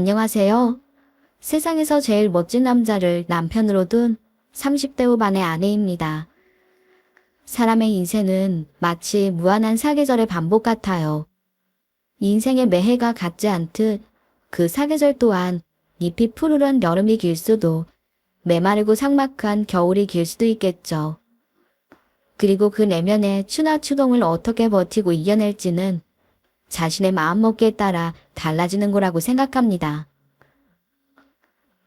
안녕하세요. 세상에서 제일 멋진 남자를 남편으로 둔 30대 후반의 아내입니다. 사람의 인생은 마치 무한한 사계절의 반복 같아요. 인생의 매해가 같지 않듯 그 사계절 또한 잎이 푸르른 여름이 길 수도 메마르고 삭막한 겨울이 길 수도 있겠죠. 그리고 그 내면의 추나 추동을 어떻게 버티고 이겨낼지는 자신의 마음먹기에 따라 달라지는 거라고 생각합니다.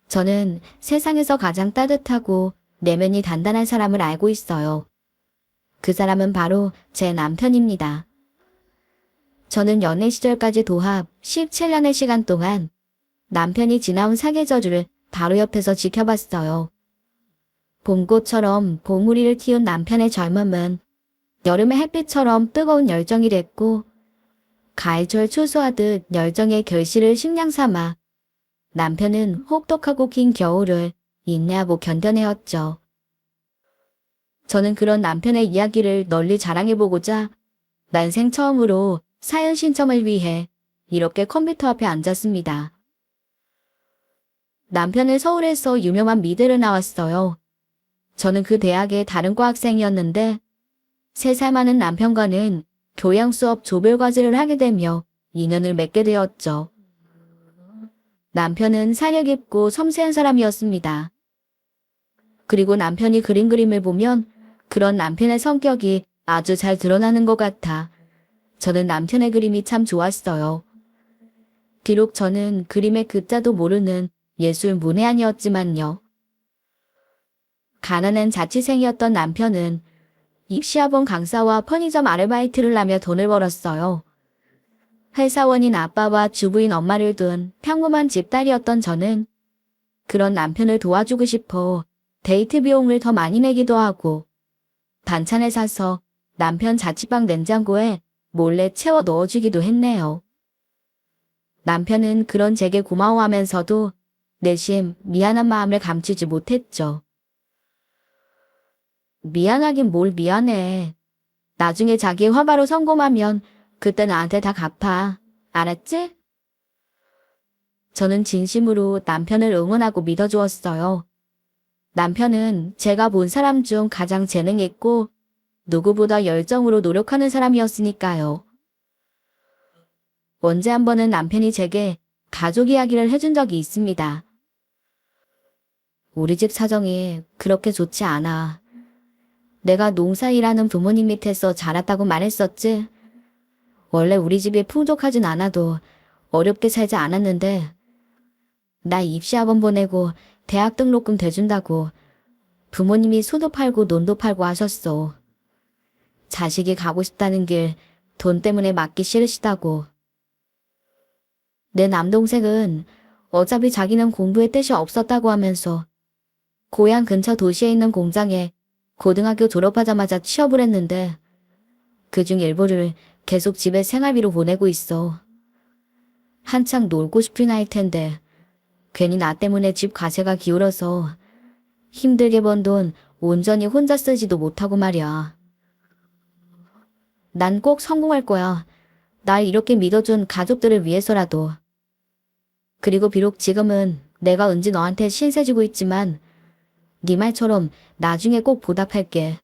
저는 세상에서 가장 따뜻하고 내면이 단단한 사람을 알고 있어요. 그 사람은 바로 제 남편입니다. 저는 연애 시절까지 도합 17년의 시간 동안 남편이 지나온 사계절을 바로 옆에서 지켜봤어요. 봄꽃처럼 봉우리를 틔운 남편의 젊음은 여름의 햇빛처럼 뜨거운 열정이 됐고, 가을철 초소하듯 열정의 결실을 식량 삼아 남편은 혹독하고 긴 겨울을 인내하고 견뎌내었죠. 저는 그런 남편의 이야기를 널리 자랑해보고자 난생 처음으로 사연 신청을 위해 이렇게 컴퓨터 앞에 앉았습니다. 남편은 서울에서 유명한 미대를 나왔어요. 저는 그 대학의 다른 과 학생이었는데 3살 많은 남편과는 교양 수업 조별 과제를 하게 되며 인연을 맺게 되었죠. 남편은 사려 깊고 섬세한 사람이었습니다. 그리고 남편이 그린 그림을 보면 그런 남편의 성격이 아주 잘 드러나는 것 같아 저는 남편의 그림이 참 좋았어요. 비록 저는 그림의 글자도 모르는 예술 문외한이었지만요. 가난한 자취생이었던 남편은 입시학원 강사와 편의점 아르바이트를 하며 돈을 벌었어요. 회사원인 아빠와 주부인 엄마를 둔 평범한 집딸이었던 저는 그런 남편을 도와주고 싶어 데이트 비용을 더 많이 내기도 하고 반찬을 사서 남편 자취방 냉장고에 몰래 채워 넣어주기도 했네요. 남편은 그런 제게 고마워하면서도 내심 미안한 마음을 감추지 못했죠. 미안하긴 뭘 미안해. 나중에 자기의 화가로 성공하면 그때 나한테 다 갚아. 알았지? 저는 진심으로 남편을 응원하고 믿어주었어요. 남편은 제가 본 사람 중 가장 재능 있고 누구보다 열정으로 노력하는 사람이었으니까요. 언제 한 번은 남편이 제게 가족 이야기를 해준 적이 있습니다. 우리 집 사정이 그렇게 좋지 않아. 내가 농사일하는 부모님 밑에서 자랐다고 말했었지. 원래 우리 집이 풍족하진 않아도 어렵게 살지 않았는데 나 입시학원 보내고 대학 등록금 대준다고 부모님이 소도 팔고 논도 팔고 하셨어. 자식이 가고 싶다는 길 돈 때문에 막기 싫으시다고. 내 남동생은 어차피 자기는 공부에 뜻이 없었다고 하면서 고향 근처 도시에 있는 공장에 고등학교 졸업하자마자 취업을 했는데 그중 일부를 계속 집에 생활비로 보내고 있어. 한창 놀고 싶은 나이일 텐데 괜히 나 때문에 집 가세가 기울어서 힘들게 번 돈 온전히 혼자 쓰지도 못하고 말이야. 난 꼭 성공할 거야. 날 이렇게 믿어준 가족들을 위해서라도. 그리고 비록 지금은 내가 은지 너한테 신세 지고 있지만 네 말처럼 나중에 꼭 보답할게.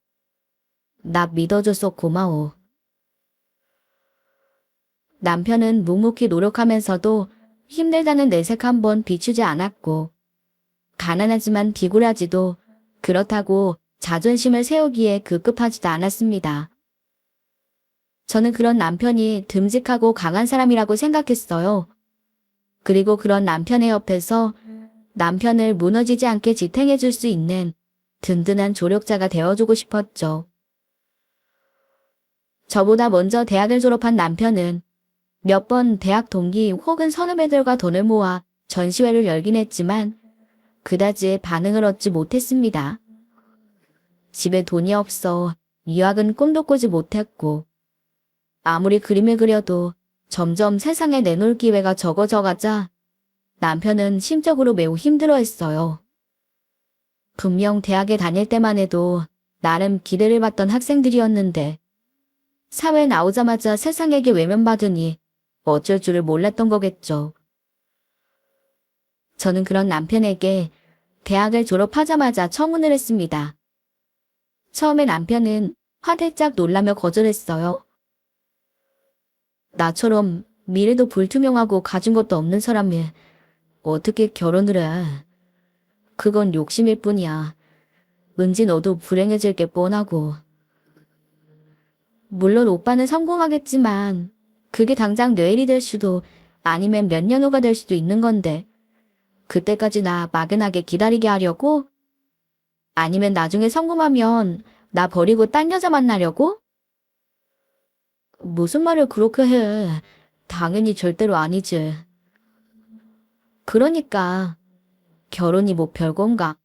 나 믿어줘서 고마워. 남편은 묵묵히 노력하면서도 힘들다는 내색 한 번 비추지 않았고 가난하지만 비굴하지도 그렇다고 자존심을 세우기에 급급하지도 않았습니다. 저는 그런 남편이 듬직하고 강한 사람이라고 생각했어요. 그리고 그런 남편의 옆에서 남편을 무너지지 않게 지탱해줄 수 있는 든든한 조력자가 되어주고 싶었죠. 저보다 먼저 대학을 졸업한 남편은 몇 번 대학 동기 혹은 선후배들과 돈을 모아 전시회를 열긴 했지만 그다지 반응을 얻지 못했습니다. 집에 돈이 없어 유학은 꿈도 꾸지 못했고 아무리 그림을 그려도 점점 세상에 내놓을 기회가 적어져 가자 남편은 심적으로 매우 힘들어했어요. 분명 대학에 다닐 때만 해도 나름 기대를 받던 학생들이었는데 사회에 나오자마자 세상에게 외면받으니 어쩔 줄을 몰랐던 거겠죠. 저는 그런 남편에게 대학을 졸업하자마자 청혼을 했습니다. 처음에 남편은 화들짝 놀라며 거절했어요. 나처럼 미래도 불투명하고 가진 것도 없는 사람이 어떻게 결혼을 해. 그건 욕심일 뿐이야. 왠지 너도 불행해질 게 뻔하고. 물론 오빠는 성공하겠지만 그게 당장 내일이 될 수도 아니면 몇 년 후가 될 수도 있는 건데 그때까지 나 막연하게 기다리게 하려고? 아니면 나중에 성공하면 나 버리고 딴 여자 만나려고? 무슨 말을 그렇게 해. 당연히 절대로 아니지. 그러니까 결혼이 뭐 별건가.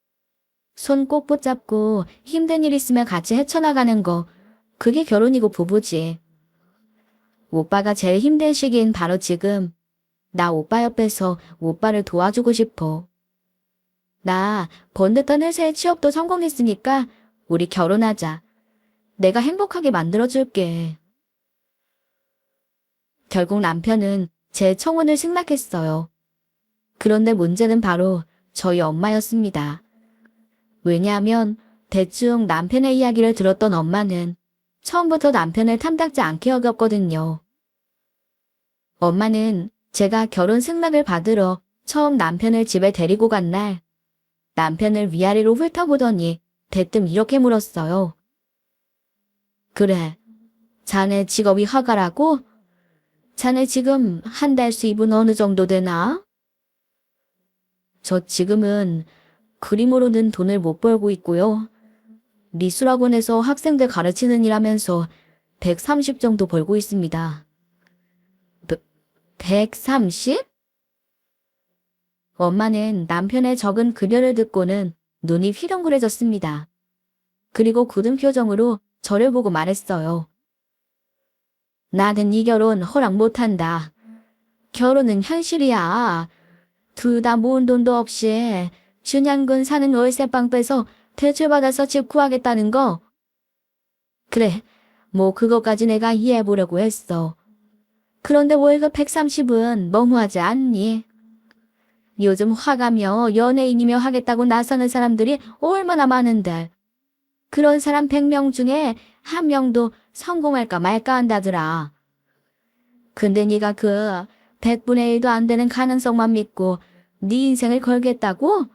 손 꼭 붙잡고 힘든 일 있으면 같이 헤쳐나가는 거 그게 결혼이고 부부지. 오빠가 제일 힘든 시기인 바로 지금. 나 오빠 옆에서 오빠를 도와주고 싶어. 나 번듯한 회사에 취업도 성공했으니까 우리 결혼하자. 내가 행복하게 만들어줄게. 결국 남편은 제 청혼을 승낙했어요. 그런데 문제는 바로 저희 엄마였습니다. 왜냐하면 대충 남편의 이야기를 들었던 엄마는 처음부터 남편을 탐탁지 않게 여겼거든요. 엄마는 제가 결혼 승낙을 받으러 처음 남편을 집에 데리고 간 날 남편을 위아래로 훑어보더니 대뜸 이렇게 물었어요. 그래, 자네 직업이 화가라고? 자네 지금 한 달 수입은 어느 정도 되나? 저 지금은 그림으로는 돈을 못 벌고 있고요. 미술학원에서 학생들 가르치는 일 하면서 130 정도 벌고 있습니다. 130? 엄마는 남편의 적은 급여를 듣고는 눈이 휘렁그레졌습니다. 그리고 굳은 표정으로 저를 보고 말했어요. 나는 이 결혼 허락 못한다. 결혼은 현실이야. 둘 다 모은 돈도 없이 준양군 사는 월세방 빼서 대출받아서 집 구하겠다는 거. 그래, 뭐 그거까지 내가 이해해보려고 했어. 그런데 월급 130은 너무하지 않니? 요즘 화가며 연예인이며 하겠다고 나서는 사람들이 얼마나 많은데 그런 사람 100명 중에 한 명도 성공할까 말까 한다더라. 근데 네가 그 100분의 1도 안 되는 가능성만 믿고 네 인생을 걸겠다고?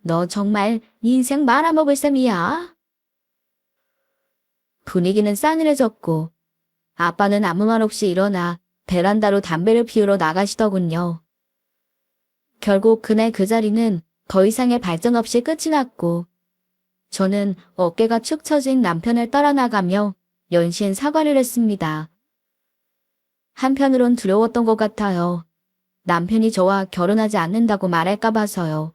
너 정말 인생 말아먹을 셈이야. 분위기는 싸늘해졌고 아빠는 아무 말 없이 일어나 베란다로 담배를 피우러 나가시더군요. 결국 그날 그 자리는 더 이상의 발전 없이 끝이 났고 저는 어깨가 축 처진 남편을 따라 나가며 연신 사과를 했습니다. 한편으론 두려웠던 것 같아요. 남편이 저와 결혼하지 않는다고 말할까 봐서요.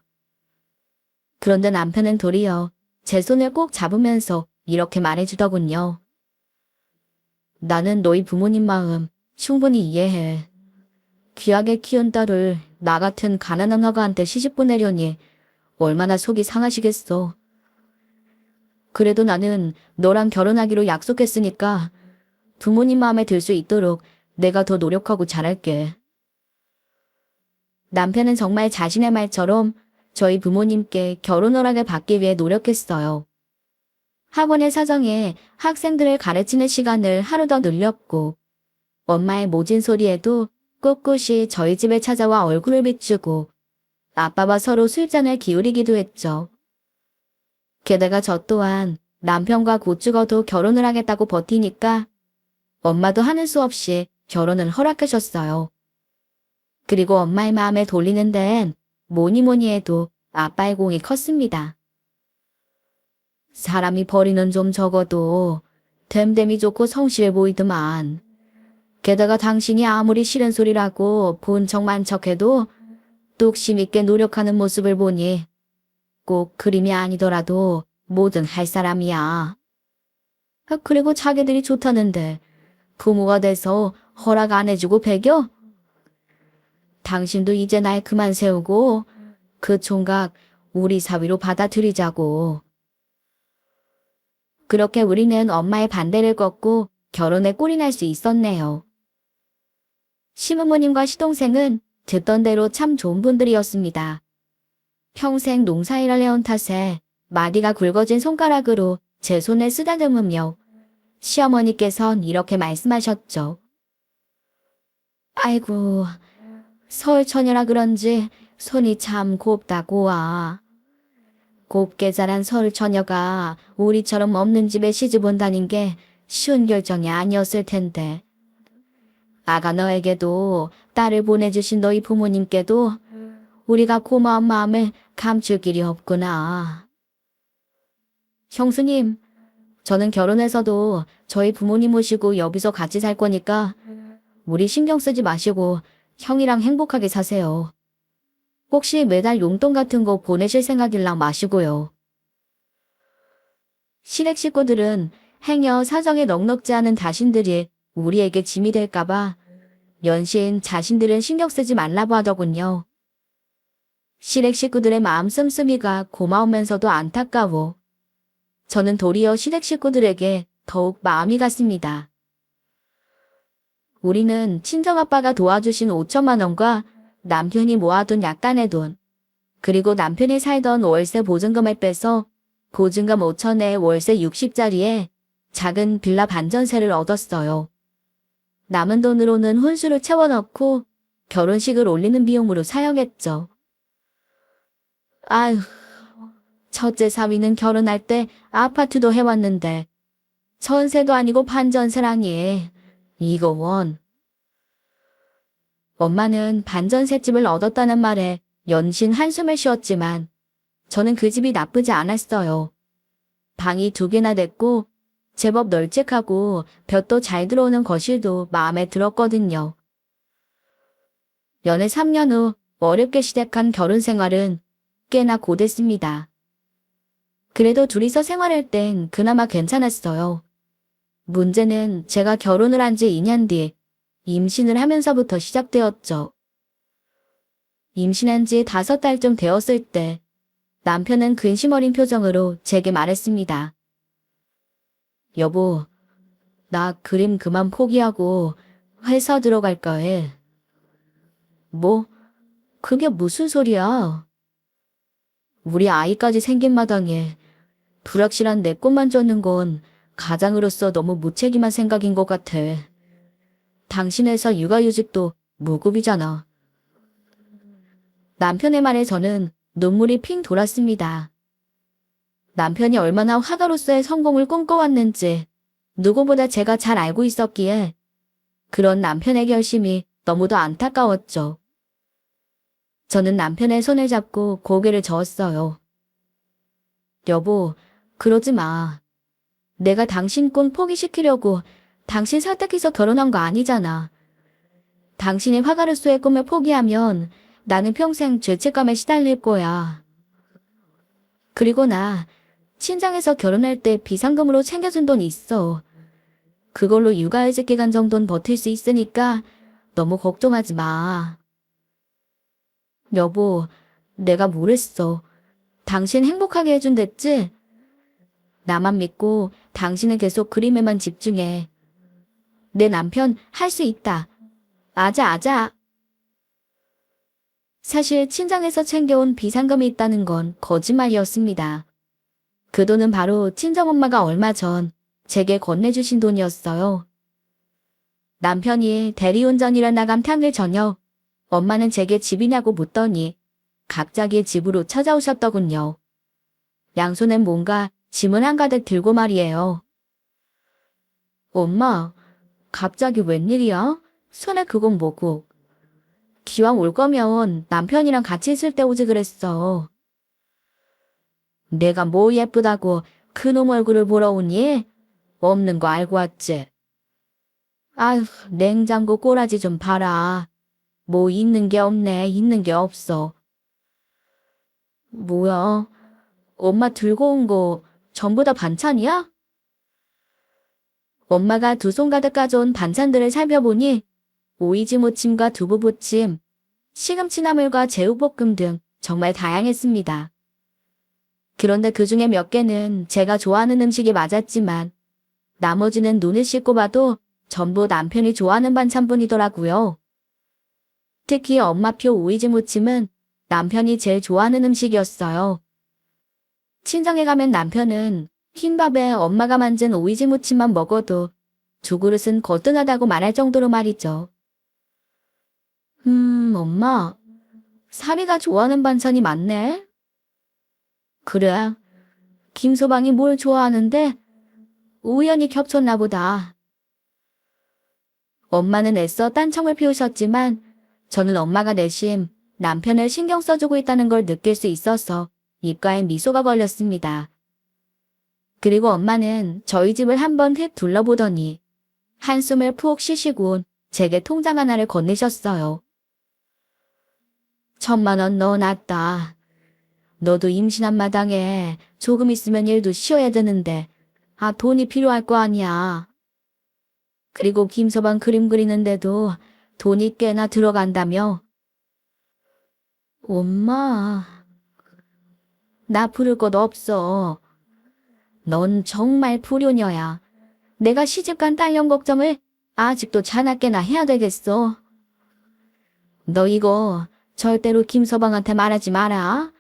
그런데 남편은 도리어 제 손을 꼭 잡으면서 이렇게 말해주더군요. 나는 너희 부모님 마음 충분히 이해해. 귀하게 키운 딸을 나 같은 가난한 화가한테 시집 보내려니 얼마나 속이 상하시겠어. 그래도 나는 너랑 결혼하기로 약속했으니까 부모님 마음에 들 수 있도록 내가 더 노력하고 잘할게. 남편은 정말 자신의 말처럼 저희 부모님께 결혼 허락을 받기 위해 노력했어요. 학원의 사정에 학생들을 가르치는 시간을 하루 더 늘렸고 엄마의 모진 소리에도 꿋꿋이 저희 집에 찾아와 얼굴을 비추고 아빠와 서로 술잔을 기울이기도 했죠. 게다가 저 또한 남편과 곧 죽어도 결혼을 하겠다고 버티니까 엄마도 하는 수 없이 결혼을 허락하셨어요. 그리고 엄마의 마음에 돌리는 데엔 뭐니 해도 아빠의 공이 컸습니다. 사람이 벌이는 좀 적어도 됨됨이 좋고 성실해 보이더만. 게다가 당신이 아무리 싫은 소리라고 본 척만 척해도 뚝심 있게 노력하는 모습을 보니 꼭 그림이 아니더라도 뭐든 할 사람이야. 그리고 자기들이 좋다는데 부모가 돼서 허락 안 해주고 배겨? 당신도 이제 날 그만 세우고 그 총각 우리 사위로 받아들이자고. 그렇게 우리는 엄마의 반대를 꺾고 결혼에 꼴이 날 수 있었네요. 시부모님과 시동생은 듣던 대로 참 좋은 분들이었습니다. 평생 농사일을 해온 탓에 마디가 굵어진 손가락으로 제 손을 쓰다듬으며 시어머니께선 이렇게 말씀하셨죠. 아이고, 서울 처녀라 그런지 손이 참 곱다고 와. 곱게 자란 서울 처녀가 우리처럼 없는 집에 시집 온다는 게 쉬운 결정이 아니었을 텐데. 아가 너에게도 딸을 보내주신 너희 부모님께도 우리가 고마운 마음을 감출 길이 없구나. 형수님, 저는 결혼해서도 저희 부모님 모시고 여기서 같이 살 거니까 우리 신경 쓰지 마시고 형이랑 행복하게 사세요. 혹시 매달 용돈 같은 거 보내실 생각일랑 마시고요. 시댁 식구들은 행여 사정에 넉넉지 않은 자신들이 우리에게 짐이 될까봐 연신 자신들은 신경 쓰지 말라고 하더군요. 시댁 식구들의 마음 씀씀이가 고마우면서도 안타까워 저는 도리어 시댁 식구들에게 더욱 마음이 갔습니다. 우리는 친정아빠가 도와주신 5천만 원과 남편이 모아둔 약간의 돈, 그리고 남편이 살던 월세 보증금을 빼서 보증금 5천에 월세 60짜리에 작은 빌라 반전세를 얻었어요. 남은 돈으로는 혼수를 채워넣고 결혼식을 올리는 비용으로 사용했죠. 아휴, 첫째 사위는 결혼할 때 아파트도 해왔는데 전세도 아니고 반전세라니. 이거 원. 엄마는 반전셋집을 얻었다는 말에 연신 한숨을 쉬었지만 저는 그 집이 나쁘지 않았어요. 방이 2개나 됐고 제법 널찍하고 볕도 잘 들어오는 거실도 마음에 들었거든요. 연애 3년 후 어렵게 시작한 결혼 생활은 꽤나 고됐습니다. 그래도 둘이서 생활할 땐 그나마 괜찮았어요. 문제는 제가 결혼을 한 지 2년 뒤 임신을 하면서부터 시작되었죠. 임신한 지 5달쯤 되었을 때 남편은 근심 어린 표정으로 제게 말했습니다. 여보, 나 그림 그만 포기하고 회사 들어갈까 해. 뭐? 그게 무슨 소리야? 우리 아이까지 생긴 마당에 불확실한 내 꿈만 쫓는 건 가장으로서 너무 무책임한 생각인 것 같아. 당신 회사 육아휴직도 무급이잖아. 남편의 말에 저는 눈물이 핑 돌았습니다. 남편이 얼마나 화가로서의 성공을 꿈꿔왔는지 누구보다 제가 잘 알고 있었기에 그런 남편의 결심이 너무도 안타까웠죠. 저는 남편의 손을 잡고 고개를 저었어요. 여보, 그러지 마. 내가 당신 꿈 포기시키려고 당신 설득해서 결혼한 거 아니잖아. 당신이 화가로서의 꿈을 포기하면 나는 평생 죄책감에 시달릴 거야. 그리고 나 친정에서 결혼할 때 비상금으로 챙겨준 돈 있어. 그걸로 육아휴직 기간 정도는 버틸 수 있으니까 너무 걱정하지 마. 여보, 내가 뭘 했어. 당신 행복하게 해준댔지? 나만 믿고 당신은 계속 그림에만 집중해. 내 남편 할 수 있다. 아자. 사실 친정에서 챙겨온 비상금이 있다는 건 거짓말이었습니다. 그 돈은 바로 친정엄마가 얼마 전 제게 건네주신 돈이었어요. 남편이 대리운전이라 나간 평일 저녁 엄마는 제게 집이냐고 묻더니 갑자기 집으로 찾아오셨더군요. 양손엔 뭔가 짐을 한가득 들고 말이에요. 엄마, 갑자기 웬일이야? 손에 그건 뭐고? 기왕 올 거면 남편이랑 같이 있을 때 오지 그랬어. 내가 뭐 예쁘다고 그놈 얼굴을 보러 오니? 없는 거 알고 왔지? 아휴, 냉장고 꼬라지 좀 봐라. 뭐 있는 게 없네, 있는 게 없어. 뭐야? 엄마 들고 온 거 전부 다 반찬이야? 엄마가 2손 가득 가져온 반찬들을 살펴보니 오이지 무침과 두부부침, 시금치 나물과 제육볶음 등 정말 다양했습니다. 그런데 그 중에 몇 개는 제가 좋아하는 음식이 맞았지만 나머지는 눈을 씻고 봐도 전부 남편이 좋아하는 반찬뿐이더라고요. 특히 엄마표 오이지 무침은 남편이 제일 좋아하는 음식이었어요. 친정에 가면 남편은 흰밥에 엄마가 만든 오이지 무침만 먹어도 두 그릇은 거뜬하다고 말할 정도로 말이죠. 엄마, 사위가 좋아하는 반찬이 많네? 그래, 김소방이 뭘 좋아하는데 우연히 겹쳤나 보다. 엄마는 애써 딴청을 피우셨지만 저는 엄마가 내심 남편을 신경 써주고 있다는 걸 느낄 수 있어서 입가에 미소가 걸렸습니다. 그리고 엄마는 저희 집을 한번 휙 둘러보더니 한숨을 푹 쉬시고 제게 통장 하나를 건네셨어요. 1,000만 원 넣어놨다. 너도 임신한 마당에 조금 있으면 일도 쉬어야 되는데 돈이 필요할 거 아니야. 그리고 김서방 그림 그리는데도 돈이 꽤나 들어간다며. 엄마, 나 부를 것 없어. 넌 정말 불효녀야. 내가 시집간 딸년 걱정을 아직도 자나깨나 해야 되겠어. 너 이거 절대로 김서방한테 말하지 마라.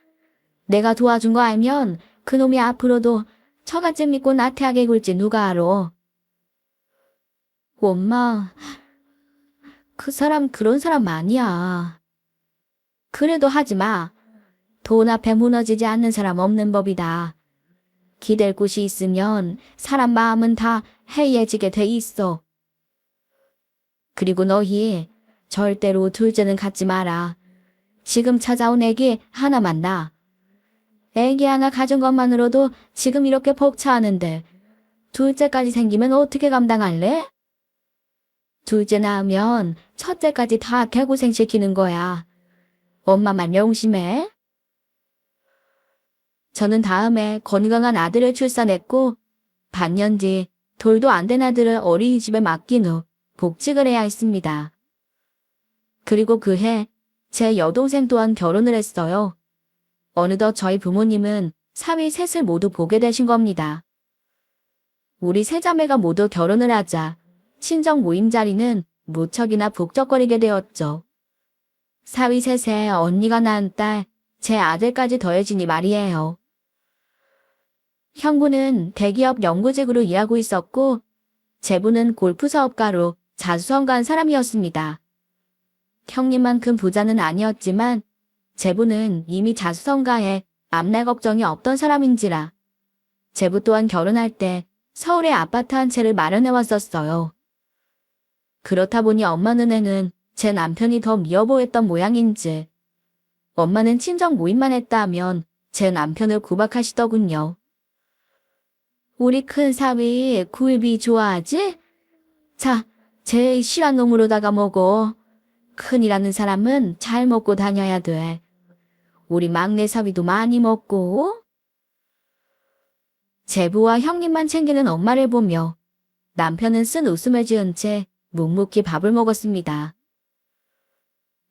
내가 도와준 거 알면 그놈이 앞으로도 처갓집 믿고 나태하게 굴지 누가 알아. 엄마, 그 사람 그런 사람 아니야. 그래도 하지 마. 돈 앞에 무너지지 않는 사람 없는 법이다. 기댈 곳이 있으면 사람 마음은 다 해이해지게 돼 있어. 그리고 너희 절대로 둘째는 갖지 마라. 지금 찾아온 애기 하나만 낳아. 애기 하나 가진 것만으로도 지금 이렇게 벅차하는데 둘째까지 생기면 어떻게 감당할래? 둘째 낳으면 첫째까지 다 개고생시키는 거야. 엄마만 명심해. 저는 다음에 건강한 아들을 출산했고 반년 뒤 돌도 안 된 아들을 어린이집에 맡긴 후 복직을 해야 했습니다. 그리고 그해 제 여동생 또한 결혼을 했어요. 어느덧 저희 부모님은 사위 셋을 모두 보게 되신 겁니다. 우리 세 자매가 모두 결혼을 하자 친정 모임 자리는 무척이나 북적거리게 되었죠. 사위 셋에 언니가 낳은 딸, 제 아들까지 더해지니 말이에요. 형부는 대기업 연구직으로 일하고 있었고 제부는 골프 사업가로 자수성가한 사람이었습니다. 형님만큼 부자는 아니었지만 제부는 이미 자수성가해 앞날 걱정이 없던 사람인지라 제부 또한 결혼할 때 서울에 아파트 한 채를 마련해 왔었어요. 그렇다 보니 엄마 눈에는 제 남편이 더 미워 보였던 모양인지 엄마는 친정 모임만 했다 하면 제 남편을 구박하시더군요. 우리 큰 사위 굴비 좋아하지? 자, 제일 실한 놈으로다가 먹어. 큰이라는 사람은 잘 먹고 다녀야 돼. 우리 막내 사위도 많이 먹고. 제부와 형님만 챙기는 엄마를 보며 남편은 쓴 웃음을 지은 채 묵묵히 밥을 먹었습니다.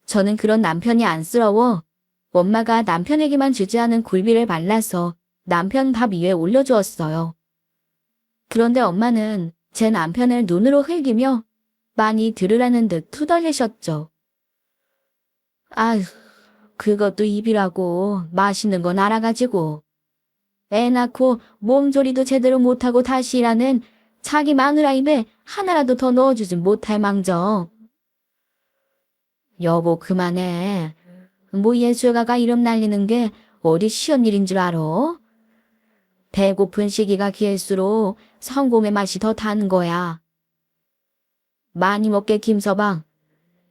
저는 그런 남편이 안쓰러워 엄마가 남편에게만 주지 않은 굴비를 발라서 남편 밥 위에 올려주었어요. 그런데 엄마는 제 남편을 눈으로 흘기며 많이 들으라는 듯 투덜대셨죠. 아휴, 그것도 입이라고 맛있는 건 알아가지고. 애 낳고 몸조리도 제대로 못하고 다시 일하는 자기 마누라 입에 하나라도 더 넣어주진 못할 망정. 여보 그만해. 뭐 예술가가 이름 날리는 게 어디 쉬운 일인 줄 알아? 배고픈 시기가 길수록 성공의 맛이 더 다는 거야. 많이 먹게 김서방.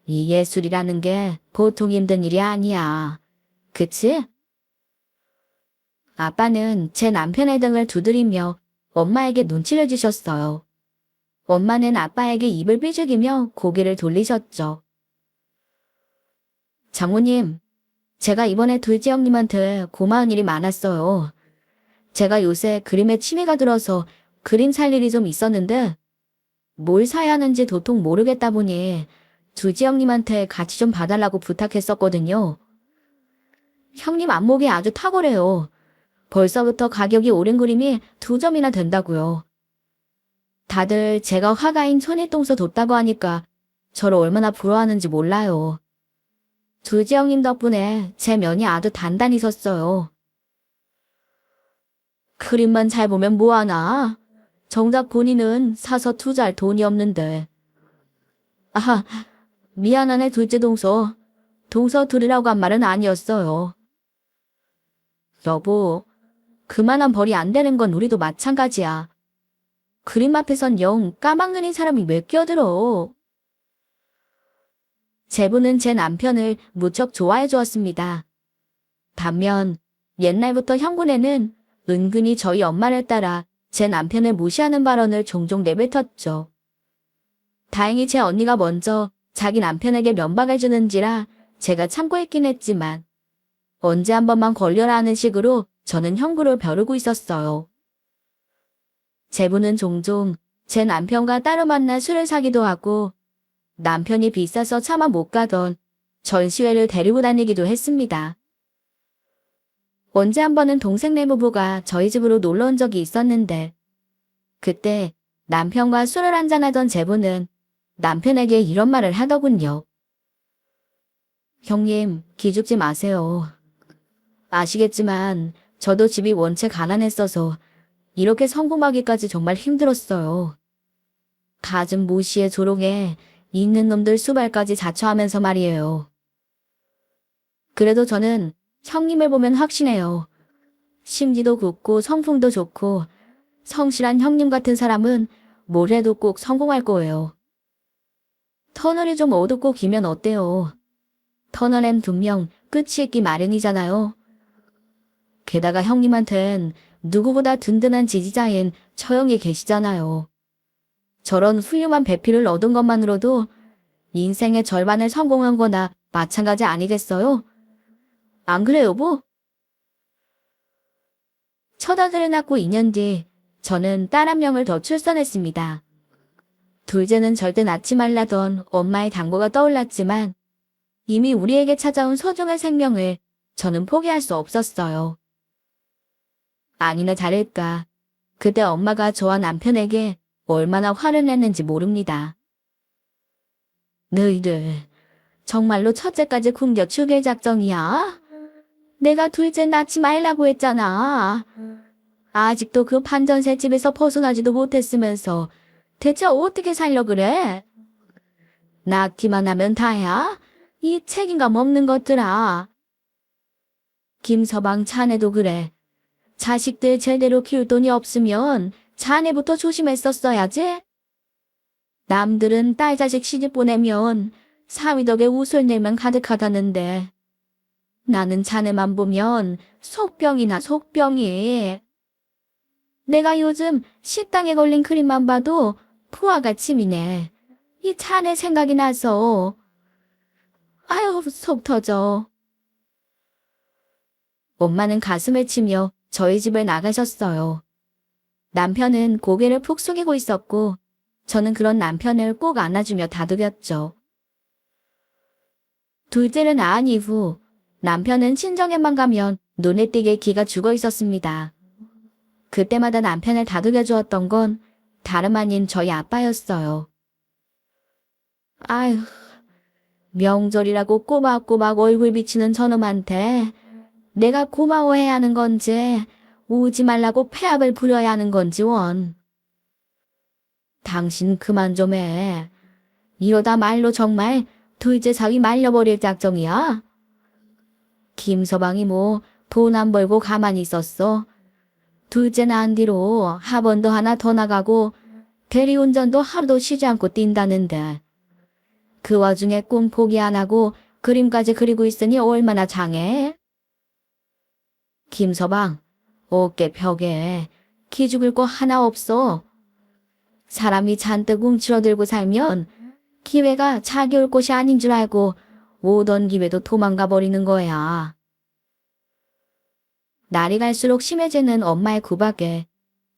이 예술이라는 게 보통 힘든 일이 아니야. 그치? 아빠는 제 남편의 등을 두드리며 엄마에게 눈치를 주셨어요. 엄마는 아빠에게 입을 삐죽이며 고개를 돌리셨죠. 장모님, 제가 이번에 둘째 형님한테 고마운 일이 많았어요. 제가 요새 그림에 취미가 들어서 그림 살 일이 좀 있었는데 뭘 사야 하는지 도통 모르겠다 보니 둘째 형님한테 같이 좀 봐달라고 부탁했었거든요. 형님 안목이 아주 탁월해요. 벌써부터 가격이 오른 그림이 2점이나 된다고요. 다들 제가 화가인 손일동서 뒀다고 하니까 저를 얼마나 부러워하는지 몰라요. 둘째 형님 덕분에 제 면이 아주 단단히 섰어요. 그림만 잘 보면 뭐하나? 정작 본인은 사서 투자할 돈이 없는데. 아하, 미안하네 둘째 동서. 동서 들으라고 한 말은 아니었어요. 여보, 그만한 벌이 안 되는 건 우리도 마찬가지야. 그림 앞에선 영 까막눈인 사람이 왜 끼어들어? 제부는 제 남편을 무척 좋아해 주었습니다. 반면 옛날부터 형군에는 은근히 저희 엄마를 따라 제 남편을 무시하는 발언을 종종 내뱉었죠. 다행히 제 언니가 먼저 자기 남편에게 면박을 주는지라 제가 참고했긴 했지만 언제 한 번만 걸려라 하는 식으로 저는 형구를 벼르고 있었어요. 제부는 종종 제 남편과 따로 만나 술을 사기도 하고 남편이 비싸서 차마 못 가던 전시회를 데리고 다니기도 했습니다. 언제 한 번은 동생네 부부가 저희 집으로 놀러 온 적이 있었는데 그때 남편과 술을 한잔하던 제부는 남편에게 이런 말을 하더군요. 형님, 기죽지 마세요. 아시겠지만 저도 집이 원체 가난했어서 이렇게 성공하기까지 정말 힘들었어요. 가진 모시에 조롱해 있는 놈들 수발까지 자처하면서 말이에요. 그래도 저는 형님을 보면 확신해요. 심지도 굳고 성품도 좋고 성실한 형님 같은 사람은 뭘 해도 꼭 성공할 거예요. 터널이 좀 어둡고 기면 어때요? 터널엔 분명 끝이 있기 마련이잖아요. 게다가 형님한텐 누구보다 든든한 지지자인 처형이 계시잖아요. 저런 훌륭한 배필을 얻은 것만으로도 인생의 절반을 성공한 거나 마찬가지 아니겠어요? 안 그래 여보? 첫 아들을 낳고 2년 뒤 저는 딸 한 명을 더 출산했습니다. 둘째는 절대 낳지 말라던 엄마의 당부가 떠올랐지만 이미 우리에게 찾아온 소중한 생명을 저는 포기할 수 없었어요. 아니나 다를까 그때 엄마가 저와 남편에게 얼마나 화를 냈는지 모릅니다. 너희들 정말로 첫째까지 굶겨 죽일 작정이야? 내가 둘째 낳지 말라고 했잖아. 아직도 그 판전새 집에서 벗어나지도 못했으면서 대체 어떻게 살려 그래? 낳기만 하면 다야? 이 책임감 없는 것들아. 김서방 자네도 그래. 자식들 제대로 키울 돈이 없으면 자네부터 조심했었어야지. 남들은 딸 자식 시집 보내면 사위 덕에 웃을 내면 가득하다는데 나는 자네만 보면 속병이나 속병이. 내가 요즘 식당에 걸린 그림만 봐도 부하가 침이네. 이 자네 생각이 나서. 아유 속 터져. 엄마는 가슴을 치며 저희 집을 나가셨어요. 남편은 고개를 푹 숙이고 있었고 저는 그런 남편을 꼭 안아주며 다독였죠. 둘째를 낳은 이후 남편은 친정에만 가면 눈에 띄게 기가 죽어 있었습니다. 그때마다 남편을 다독여 주었던 건 다름 아닌 저희 아빠였어요. 아휴, 명절이라고 꼬박꼬박 얼굴 비치는 저놈한테 내가 고마워해야 하는 건지 오지 말라고 폐합을 부려야 하는 건지 원. 당신 그만 좀 해. 이러다 말로 정말 둘째 사위 말려버릴 작정이야? 김서방이 뭐 돈 안 벌고 가만히 있었어. 둘째 낳은 뒤로 학원도 하나 더 나가고 대리운전도 하루도 쉬지 않고 뛴다는데 그 와중에 꿈 포기 안 하고 그림까지 그리고 있으니 얼마나 장해? 김서방, 어깨 벽에 키 죽을 거 하나 없어. 사람이 잔뜩 움츠러들고 살면 기회가 자기 올 곳이 아닌 줄 알고 오던 기회도 도망가 버리는 거야. 날이 갈수록 심해지는 엄마의 구박에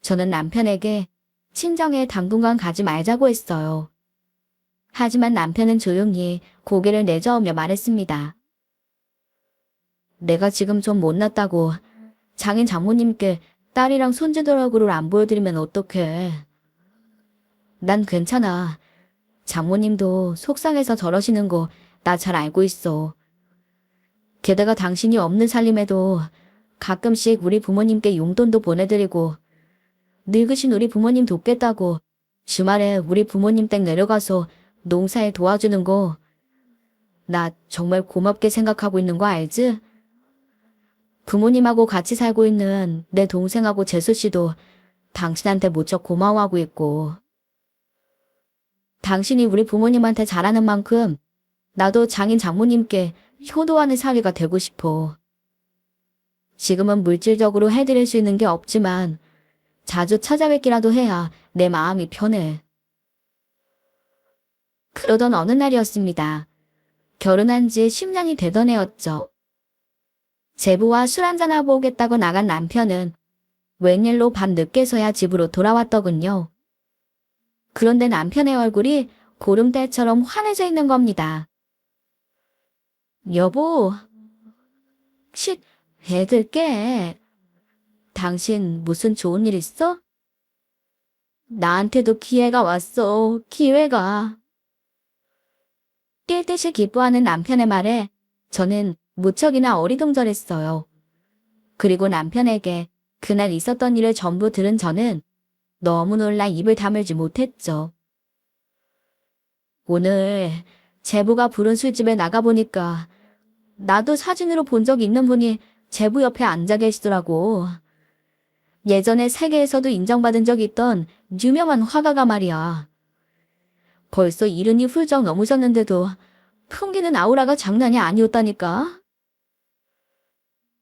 저는 남편에게 친정에 당분간 가지 말자고 했어요. 하지만 남편은 조용히 고개를 내저으며 말했습니다. 내가 지금 좀 못났다고 장인 장모님께 딸이랑 손주들 얼굴을 안 보여드리면 어떡해. 난 괜찮아. 장모님도 속상해서 저러시는 거 나 잘 알고 있어. 게다가 당신이 없는 살림에도 가끔씩 우리 부모님께 용돈도 보내드리고 늙으신 우리 부모님 돕겠다고 주말에 우리 부모님 댁 내려가서 농사에 도와주는 거 나 정말 고맙게 생각하고 있는 거 알지? 부모님하고 같이 살고 있는 내 동생하고 재수 씨도 당신한테 무척 고마워하고 있고 당신이 우리 부모님한테 잘하는 만큼 나도 장인 장모님께 효도하는 사위가 되고 싶어. 지금은 물질적으로 해드릴 수 있는 게 없지만 자주 찾아뵙기라도 해야 내 마음이 편해. 그러던 어느 날이었습니다. 결혼한 지 10년이 되던 해였죠. 제부와 술 한잔하고 오겠다고 나간 남편은 웬일로 밤 늦게서야 집으로 돌아왔더군요. 그런데 남편의 얼굴이 고름대처럼 환해져 있는 겁니다. 여보, 애들 깨. 당신 무슨 좋은 일 있어? 나한테도 기회가 왔어, 기회가. 깰 듯이 기뻐하는 남편의 말에 저는 무척이나 어리둥절했어요. 그리고 남편에게 그날 있었던 일을 전부 들은 저는 너무 놀라 입을 다물지 못했죠. 오늘 제부가 부른 술집에 나가보니까 나도 사진으로 본 적 있는 분이 제부 옆에 앉아 계시더라고. 예전에 세계에서도 인정받은 적이 있던 유명한 화가가 말이야. 벌써 70이 훌쩍 넘으셨는데도 풍기는 아우라가 장난이 아니었다니까.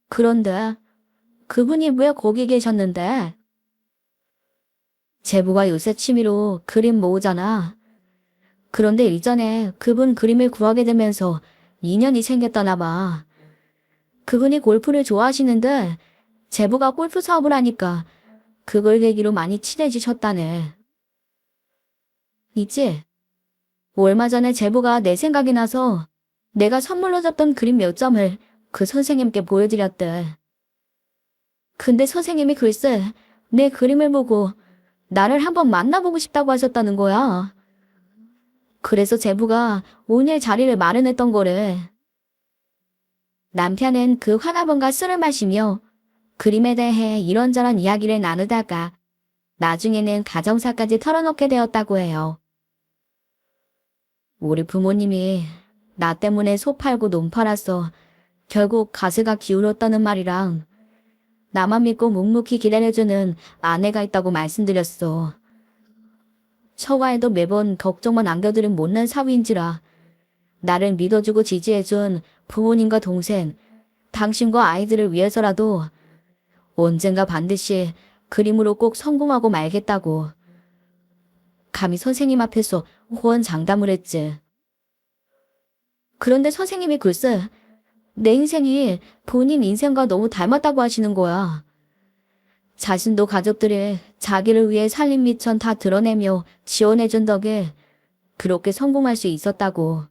그런데 그분이 왜 거기 계셨는데? 제부가 요새 취미로 그림 모으잖아. 그런데 일전에 그분 그림을 구하게 되면서 인연이 생겼다나 봐. 그분이 골프를 좋아하시는데 제부가 골프 사업을 하니까 그걸 계기로 많이 친해지셨다네. 있지? 얼마 전에 제부가 내 생각이 나서 내가 선물로 줬던 그림 몇 점을 그 선생님께 보여드렸대. 근데 선생님이 글쎄 내 그림을 보고 나를 한번 만나보고 싶다고 하셨다는 거야. 그래서 제부가 오늘 자리를 마련했던 거래. 남편은 그 화가분과 술을 마시며 그림에 대해 이런저런 이야기를 나누다가 나중에는 가정사까지 털어놓게 되었다고 해요. 우리 부모님이 나 때문에 소 팔고 논 팔아서 결국 가세가 기울었다는 말이랑 나만 믿고 묵묵히 기다려주는 아내가 있다고 말씀드렸어. 처가에도 매번 걱정만 안겨드린 못난 사위인지라 나를 믿어주고 지지해준 부모님과 동생, 당신과 아이들을 위해서라도 언젠가 반드시 그림으로 꼭 성공하고 말겠다고. 감히 선생님 앞에서 호언장담을 했지. 그런데 선생님이 글쎄 내 인생이 본인 인생과 너무 닮았다고 하시는 거야. 자신도 가족들이 자기를 위해 살림 미천 다 드러내며 지원해준 덕에 그렇게 성공할 수 있었다고.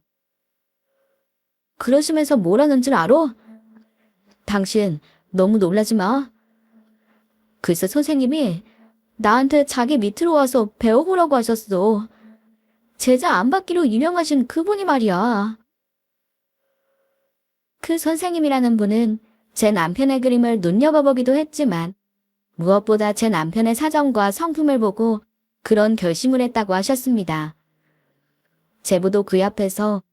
그러시면서 뭐라는 줄 알아? 당신 너무 놀라지 마. 글쎄 선생님이 나한테 자기 밑으로 와서 배워보라고 하셨어. 제자 안 받기로 유명하신 그분이 말이야. 그 선생님이라는 분은 제 남편의 그림을 눈여겨보기도 했지만 무엇보다 제 남편의 사정과 성품을 보고 그런 결심을 했다고 하셨습니다. 제부도 그 앞에서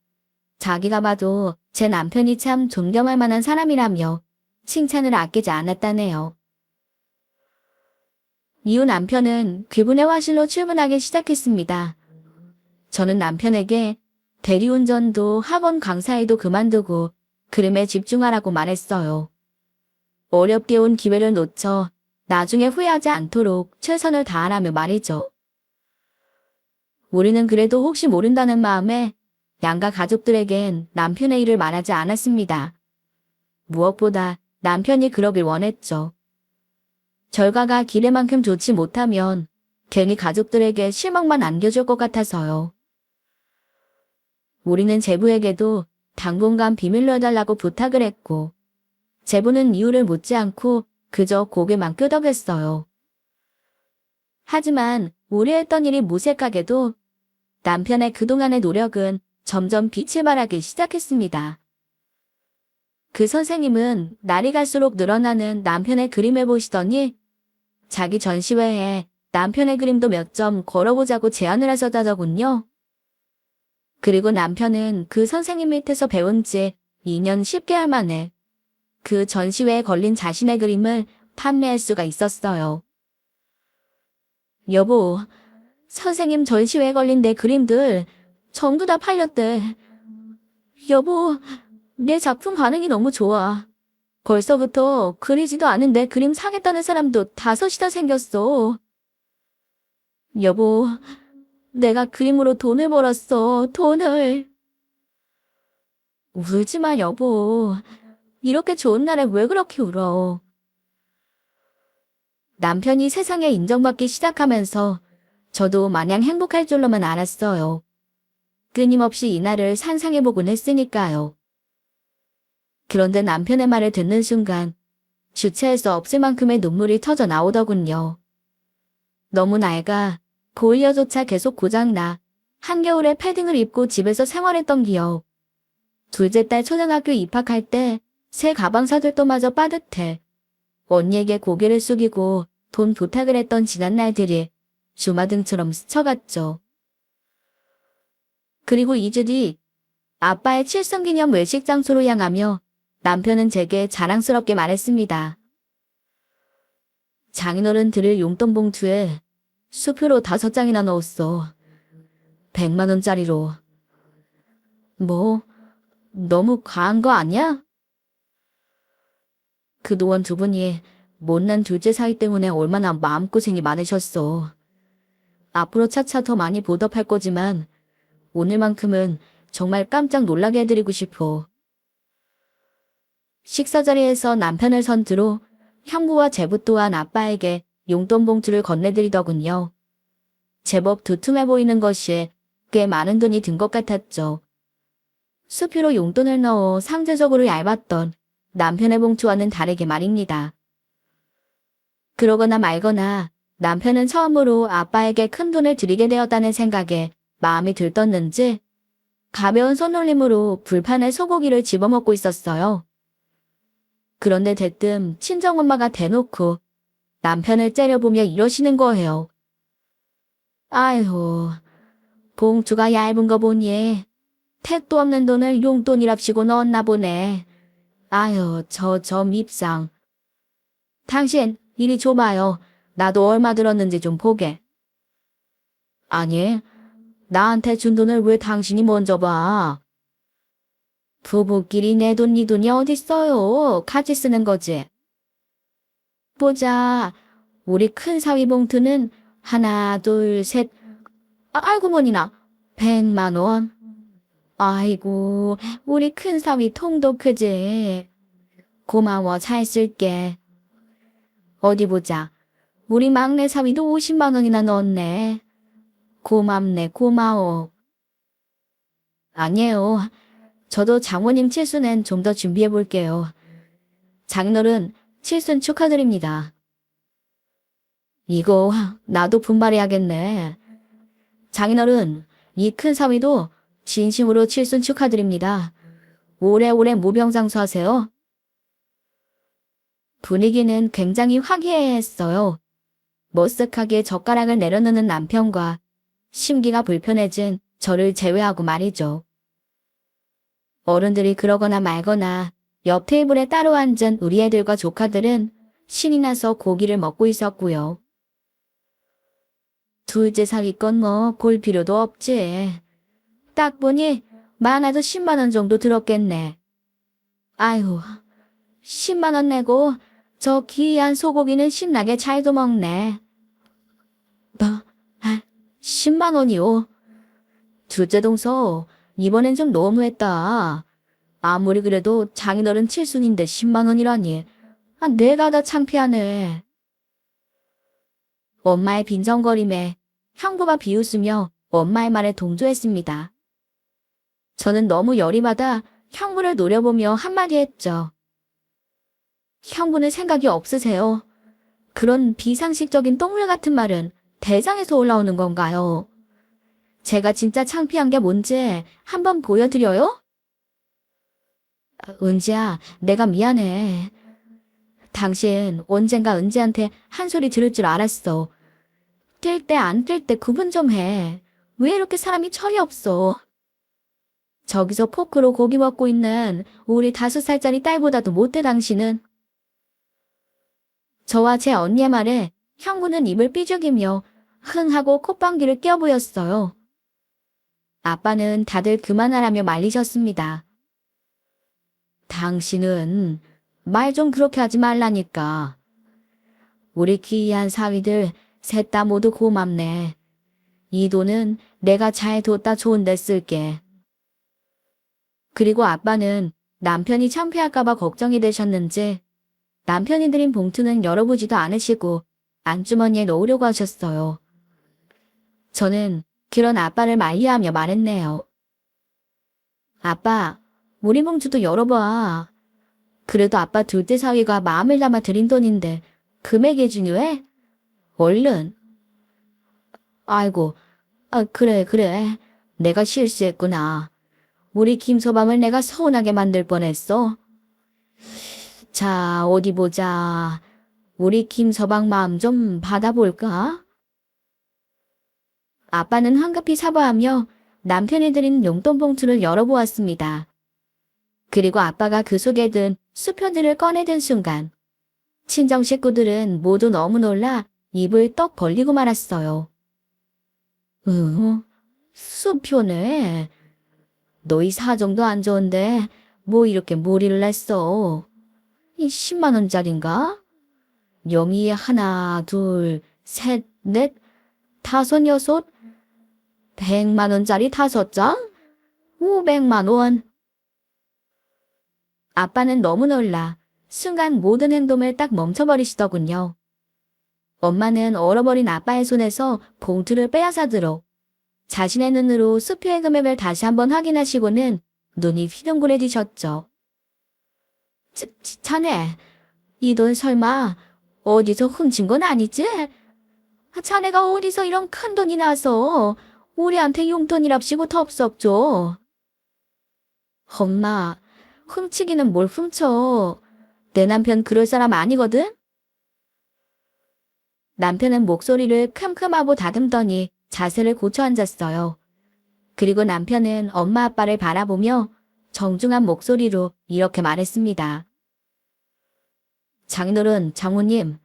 자기가 봐도 제 남편이 참 존경할 만한 사람이라며 칭찬을 아끼지 않았다네요. 이후 남편은 그분의 화실로 출근하기 시작했습니다. 저는 남편에게 대리운전도 학원 강사일도 그만두고 그림에 집중하라고 말했어요. 어렵게 온 기회를 놓쳐 나중에 후회하지 않도록 최선을 다하라며 말이죠. 우리는 그래도 혹시 모른다는 마음에 양가 가족들에겐 남편의 일을 말하지 않았습니다. 무엇보다 남편이 그러길 원했죠. 결과가 기대만큼 좋지 못하면 괜히 가족들에게 실망만 안겨줄 것 같아서요. 우리는 제부에게도 당분간 비밀로 해달라고 부탁을 했고 제부는 이유를 묻지 않고 그저 고개만 끄덕였어요. 하지만 우려했던 일이 무색하게도 남편의 그동안의 노력은 점점 빛을 발하기 시작했습니다. 그 선생님은 날이 갈수록 늘어나는 남편의 그림을 보시더니 자기 전시회에 남편의 그림도 몇 점 걸어보자고 제안을 하셨다더군요. 그리고 남편은 그 선생님 밑에서 배운 지 2년 10개월 만에 그 전시회에 걸린 자신의 그림을 판매할 수가 있었어요. 여보, 선생님 전시회에 걸린 내 그림들 전부 다 팔렸대. 여보, 내 작품 반응이 너무 좋아. 벌써부터 그리지도 않은 내 그림 사겠다는 사람도 5이나 생겼어. 여보, 내가 그림으로 돈을 벌었어, 돈을. 울지 마, 여보. 이렇게 좋은 날에 왜 그렇게 울어? 남편이 세상에 인정받기 시작하면서 저도 마냥 행복할 줄로만 알았어요. 끊임없이 이날을 상상해보곤 했으니까요. 그런데 남편의 말을 듣는 순간 주체할 수 없을 만큼의 눈물이 터져 나오더군요. 너무 낡아 보일러조차 계속 고장나 한겨울에 패딩을 입고 집에서 생활했던 기억. 둘째 딸 초등학교 입학할 때 새 가방 사줄 때마저 빠듯해. 언니에게 고개를 숙이고 돈 부탁을 했던 지난 날들이 주마등처럼 스쳐갔죠. 그리고 2주 뒤 아빠의 칠성기념 외식 장소로 향하며 남편은 제게 자랑스럽게 말했습니다. 장인어른 드릴 용돈 봉투에 수표로 5장이나 넣었어. 100만 원짜리로. 뭐, 너무 과한 거 아니야? 그동안 두 분이 못난 둘째 사이 때문에 얼마나 마음고생이 많으셨어. 앞으로 차차 더 많이 보답할 거지만 오늘만큼은 정말 깜짝 놀라게 해드리고 싶어. 식사 자리에서 남편을 선두로 형부와 제부 또한 아빠에게 용돈 봉투를 건네드리더군요. 제법 두툼해 보이는 것이 꽤 많은 돈이 든 것 같았죠. 수표로 용돈을 넣어 상대적으로 얇았던 남편의 봉투와는 다르게 말입니다. 그러거나 말거나 남편은 처음으로 아빠에게 큰 돈을 드리게 되었다는 생각에 마음이 들떴는지 가벼운 손놀림으로 불판에 소고기를 집어먹고 있었어요. 그런데 대뜸 친정엄마가 대놓고 남편을 째려보며 이러시는 거예요. 아이고, 봉투가 얇은 거 보니 택도 없는 돈을 용돈이랍시고 넣었나 보네. 아유, 저 밉상. 당신, 이리 줘봐요. 나도 얼마 들었는지 좀 보게. 아니, 나한테 준 돈을 왜 당신이 먼저 봐? 부부끼리 내 돈, 네 돈이 어딨어요. 같이 쓰는 거지. 보자. 우리 큰 사위 봉투는 하나, 둘, 셋. 아이고, 뭐니나. 100만 원. 아이고, 우리 큰 사위 통도 크지. 고마워, 잘 쓸게. 어디 보자. 우리 막내 사위도 50만 원이나 넣었네. 고맙네, 고마워. 아니에요. 저도 장모님 칠순엔 좀 더 준비해 볼게요. 장인어른, 칠순 축하드립니다. 이거 나도 분발해야겠네. 장인어른, 이 큰 사위도 진심으로 칠순 축하드립니다. 오래오래 무병장수하세요. 분위기는 굉장히 화기애애했어요. 머쓱하게 젓가락을 내려놓는 남편과 심기가 불편해진 저를 제외하고 말이죠. 어른들이 그러거나 말거나 옆 테이블에 따로 앉은 우리 애들과 조카들은 신이 나서 고기를 먹고 있었고요. 둘째 사위건 뭐 볼 필요도 없지. 딱 보니 많아도 10만 원 정도 들었겠네. 아유, 10만 원 내고 저 귀한 소고기는 신나게 잘도 먹네. 뭐, 10만 원이요. 둘째 동서, 이번엔 좀 너무했다. 아무리 그래도 장인어른 칠순인데 10만 원이라니. 내가 다 창피하네. 엄마의 빈정거림에 형부가 비웃으며 엄마의 말에 동조했습니다. 저는 너무 열이 받아 형부를 노려보며 한마디 했죠. 형부는 생각이 없으세요? 그런 비상식적인 똥물 같은 말은 대장에서 올라오는 건가요? 제가 진짜 창피한 게 뭔지 한번 보여드려요? 은지야, 내가 미안해. 당신 언젠가 은지한테 한 소리 들을 줄 알았어. 뛸 때 안 뛸 때 구분 좀 해. 왜 이렇게 사람이 철이 없어? 저기서 포크로 고기 먹고 있는 우리 5살짜리 딸보다도 못돼 당신은. 저와 제 언니의 말에 형부는 입을 삐죽이며 흥 하고 콧방귀를 껴 보였어요. 아빠는 다들 그만하라며 말리셨습니다. 당신은 말 좀 그렇게 하지 말라니까. 우리 귀한 사위들 셋 다 모두 고맙네. 이 돈은 내가 잘 뒀다 좋은 데 쓸게. 그리고 아빠는 남편이 창피할까봐 걱정이 되셨는지 남편이 드린 봉투는 열어보지도 않으시고 안주머니에 넣으려고 하셨어요. 저는 그런 아빠를 만리하며 말했네요. 아빠, 우리 봉투도 열어봐. 그래도 아빠 둘째 사위가 마음을 담아 드린 돈인데 금액이 중요해? 얼른. 아이고, 그래. 내가 실수했구나. 우리 김서방을 내가 서운하게 만들 뻔했어. 자, 어디 보자. 우리 김서방 마음 좀 받아볼까? 아빠는 황급히 사과하며 남편이 드린 용돈 봉투를 열어보았습니다. 그리고 아빠가 그 속에 든 수표들을 꺼내든 순간 친정 식구들은 모두 너무 놀라 입을 떡 벌리고 말았어요. 수표네. 너희 사정도 안 좋은데 뭐 이렇게 무리를 냈어. 이 10만 원짜린가? 영이 하나, 둘, 셋, 넷, 다섯, 여섯, 100만 원짜리 5장? 500만 원. 아빠는 너무 놀라 순간 모든 행동을 딱 멈춰버리시더군요. 엄마는 얼어버린 아빠의 손에서 봉투를 빼앗아들어 자신의 눈으로 수표의 금액을 다시 한번 확인하시고는 눈이 휘둥그레지셨죠. 자네, 이 돈 설마 어디서 훔친 건 아니지? 자네가 어디서 이런 큰 돈이 나서 우리한테 용돈이랍시고 덥석줘. 엄마, 훔치기는 뭘 훔쳐. 내 남편 그럴 사람 아니거든? 남편은 목소리를 큼큼하고 다듬더니 자세를 고쳐 앉았어요. 그리고 남편은 엄마 아빠를 바라보며 정중한 목소리로 이렇게 말했습니다. 장인어른, 장모님,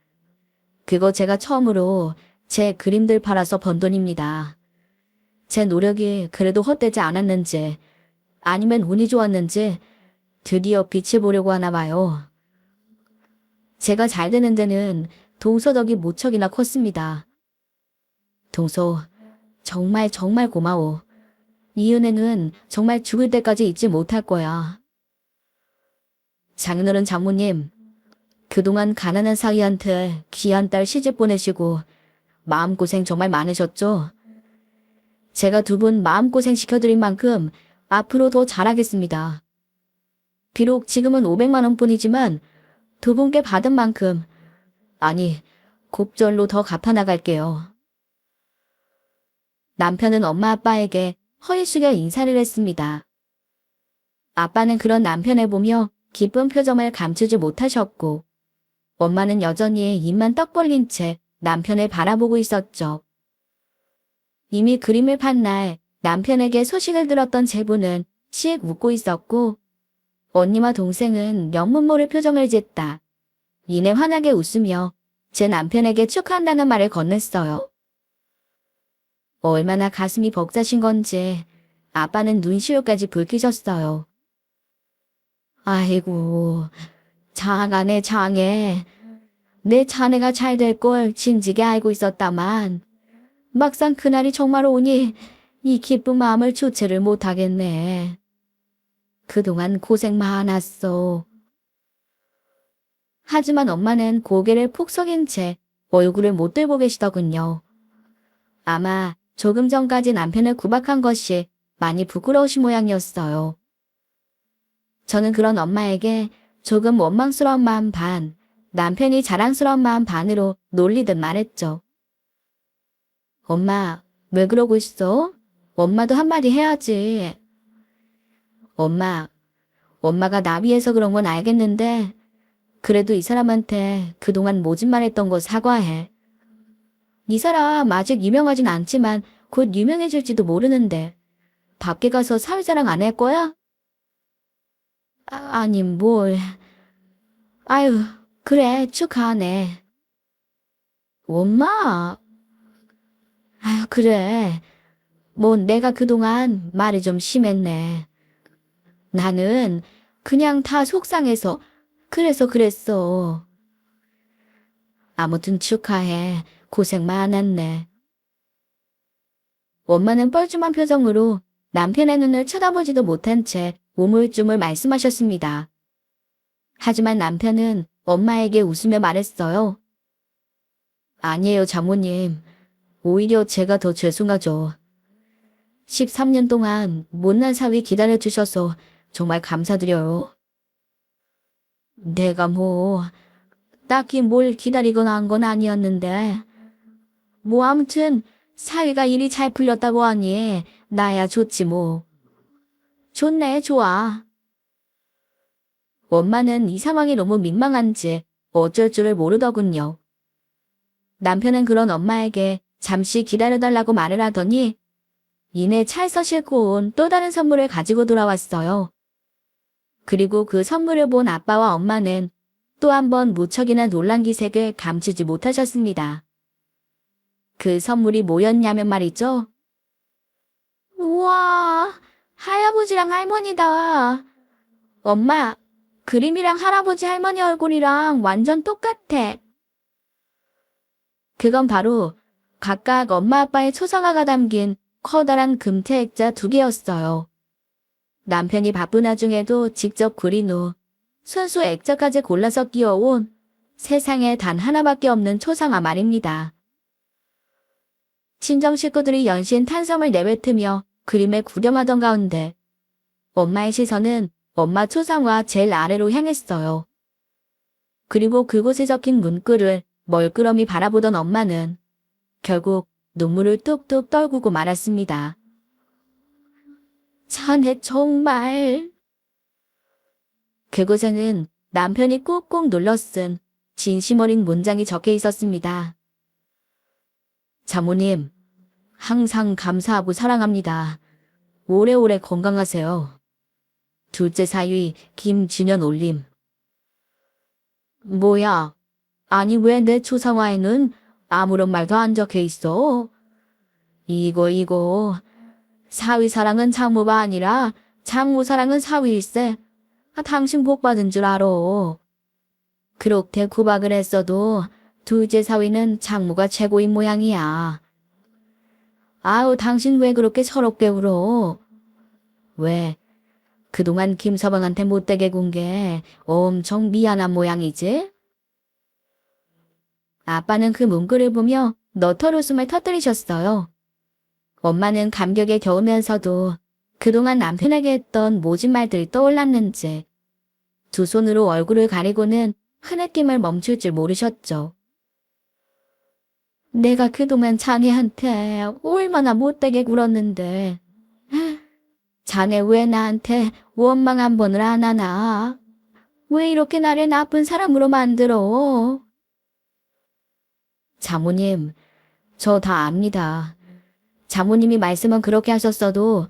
그거 제가 처음으로 제 그림들 팔아서 번 돈입니다. 제 노력이 그래도 헛되지 않았는지 아니면 운이 좋았는지 드디어 빛을 보려고 하나 봐요. 제가 잘 되는 데는 동서 덕이 무척이나 컸습니다. 동서, 정말 고마워. 이 은혜는 정말 죽을 때까지 잊지 못할 거야. 장인어른 장모님, 그동안 가난한 사위한테 귀한 딸 시집 보내시고 마음고생 정말 많으셨죠? 제가 두 분 마음고생 시켜드린 만큼 앞으로 더 잘하겠습니다. 비록 지금은 500만 원뿐이지만 두 분께 받은 만큼, 아니, 곱절로 더 갚아나갈게요. 남편은 엄마 아빠에게 허리 숙여 인사를 했습니다. 아빠는 그런 남편을 보며 기쁜 표정을 감추지 못하셨고 엄마는 여전히 입만 떡 벌린 채 남편을 바라보고 있었죠. 이미 그림을 판 날 남편에게 소식을 들었던 제부는 씩 웃고 있었고 언니와 동생은 영문 모를 표정을 짓다. 이내 환하게 웃으며 제 남편에게 축하한다는 말을 건넸어요. 얼마나 가슴이 벅차신 건지 아빠는 눈시울까지 붉히셨어요. 아이고, 장하네 장해. 내 자네가 잘 될 걸 진지게 알고 있었다만 막상 그날이 정말 오니 이 기쁜 마음을 주체를 못하겠네. 그동안 고생 많았어. 하지만 엄마는 고개를 푹 숙인 채 얼굴을 못 들고 계시더군요. 아마 조금 전까지 남편을 구박한 것이 많이 부끄러우신 모양이었어요. 저는 그런 엄마에게 조금 원망스러운 마음 반, 남편이 자랑스러운 마음 반으로 놀리듯 말했죠. 엄마, 왜 그러고 있어? 엄마도 한마디 해야지. 엄마, 엄마가 나 위해서 그런 건 알겠는데 그래도 이 사람한테 그동안 모진말했던 거 사과해. 이 사람 아직 유명하진 않지만 곧 유명해질지도 모르는데 밖에 가서 사회자랑 안 할 거야? 아니 뭘. 아유 그래 축하하네. 엄마. 아유 그래. 뭐 내가 그동안 말이 좀 심했네. 나는 그냥 다 속상해서 그래서 그랬어. 아무튼 축하해. 고생 많았네. 엄마는 뻘쭘한 표정으로 남편의 눈을 쳐다보지도 못한 채 우물쭈물 말씀하셨습니다. 하지만 남편은 엄마에게 웃으며 말했어요. 아니에요, 장모님. 오히려 제가 더 죄송하죠. 13년 동안 못난 사위 기다려주셔서 정말 감사드려요. 내가 뭐 딱히 뭘 기다리거나 한 건 아니었는데 뭐 아무튼 사위가 일이 잘 풀렸다고 하니 나야 좋지 뭐. 좋네, 좋아. 엄마는 이 상황이 너무 민망한지 어쩔 줄을 모르더군요. 남편은 그런 엄마에게 잠시 기다려달라고 말을 하더니 이내 차에서 싣고 온 또 다른 선물을 가지고 돌아왔어요. 그리고 그 선물을 본 아빠와 엄마는 또 한 번 무척이나 놀란 기색을 감추지 못하셨습니다. 그 선물이 뭐였냐면 말이죠. 우와, 할아버지랑 할머니다. 엄마, 그림이랑 할아버지 할머니 얼굴이랑 완전 똑같아. 그건 바로 각각 엄마 아빠의 초상화가 담긴 커다란 금태 액자 2개였어요. 남편이 바쁜 와중에도 직접 그린 후 순수 액자까지 골라서 끼워온 세상에 단 하나밖에 없는 초상화 말입니다. 친정 식구들이 연신 탄성을 내뱉으며 그림을 구경하던 가운데 엄마의 시선은 엄마 초상화 제일 아래로 향했어요. 그리고 그곳에 적힌 문구를 멀끄러미 바라보던 엄마는 결국 눈물을 뚝뚝 떨구고 말았습니다. 자네 정말. 그곳에는 남편이 꾹꾹 눌러 쓴 진심 어린 문장이 적혀 있었습니다. 장모님, 항상 감사하고 사랑합니다. 오래오래 건강하세요. 둘째 사위 김준현 올림. 뭐야? 아니 왜 내 초상화에는 아무런 말도 안 적혀 있어? 이거 사위 사랑은 장모가 아니라 장모 사랑은 사위일세. 당신 복 받은 줄 알아. 그렇게 구박을 했어도 둘째 사위는 장모가 최고인 모양이야. 아우 당신 왜 그렇게 서럽게 울어? 왜? 그동안 김서방한테 못되게 군 게 엄청 미안한 모양이지? 아빠는 그 문구를 보며 너털 웃음을 터뜨리셨어요. 엄마는 감격에 겨우면서도 그동안 남편에게 했던 모진 말들이 떠올랐는지 두 손으로 얼굴을 가리고는 흐느낌을 멈출 줄 모르셨죠. 내가 그동안 자네한테 얼마나 못되게 굴었는데 자네 왜 나한테 원망 한 번을 안 하나? 왜 이렇게 나를 나쁜 사람으로 만들어? 장모님, 저 다 압니다. 장모님이 말씀은 그렇게 하셨어도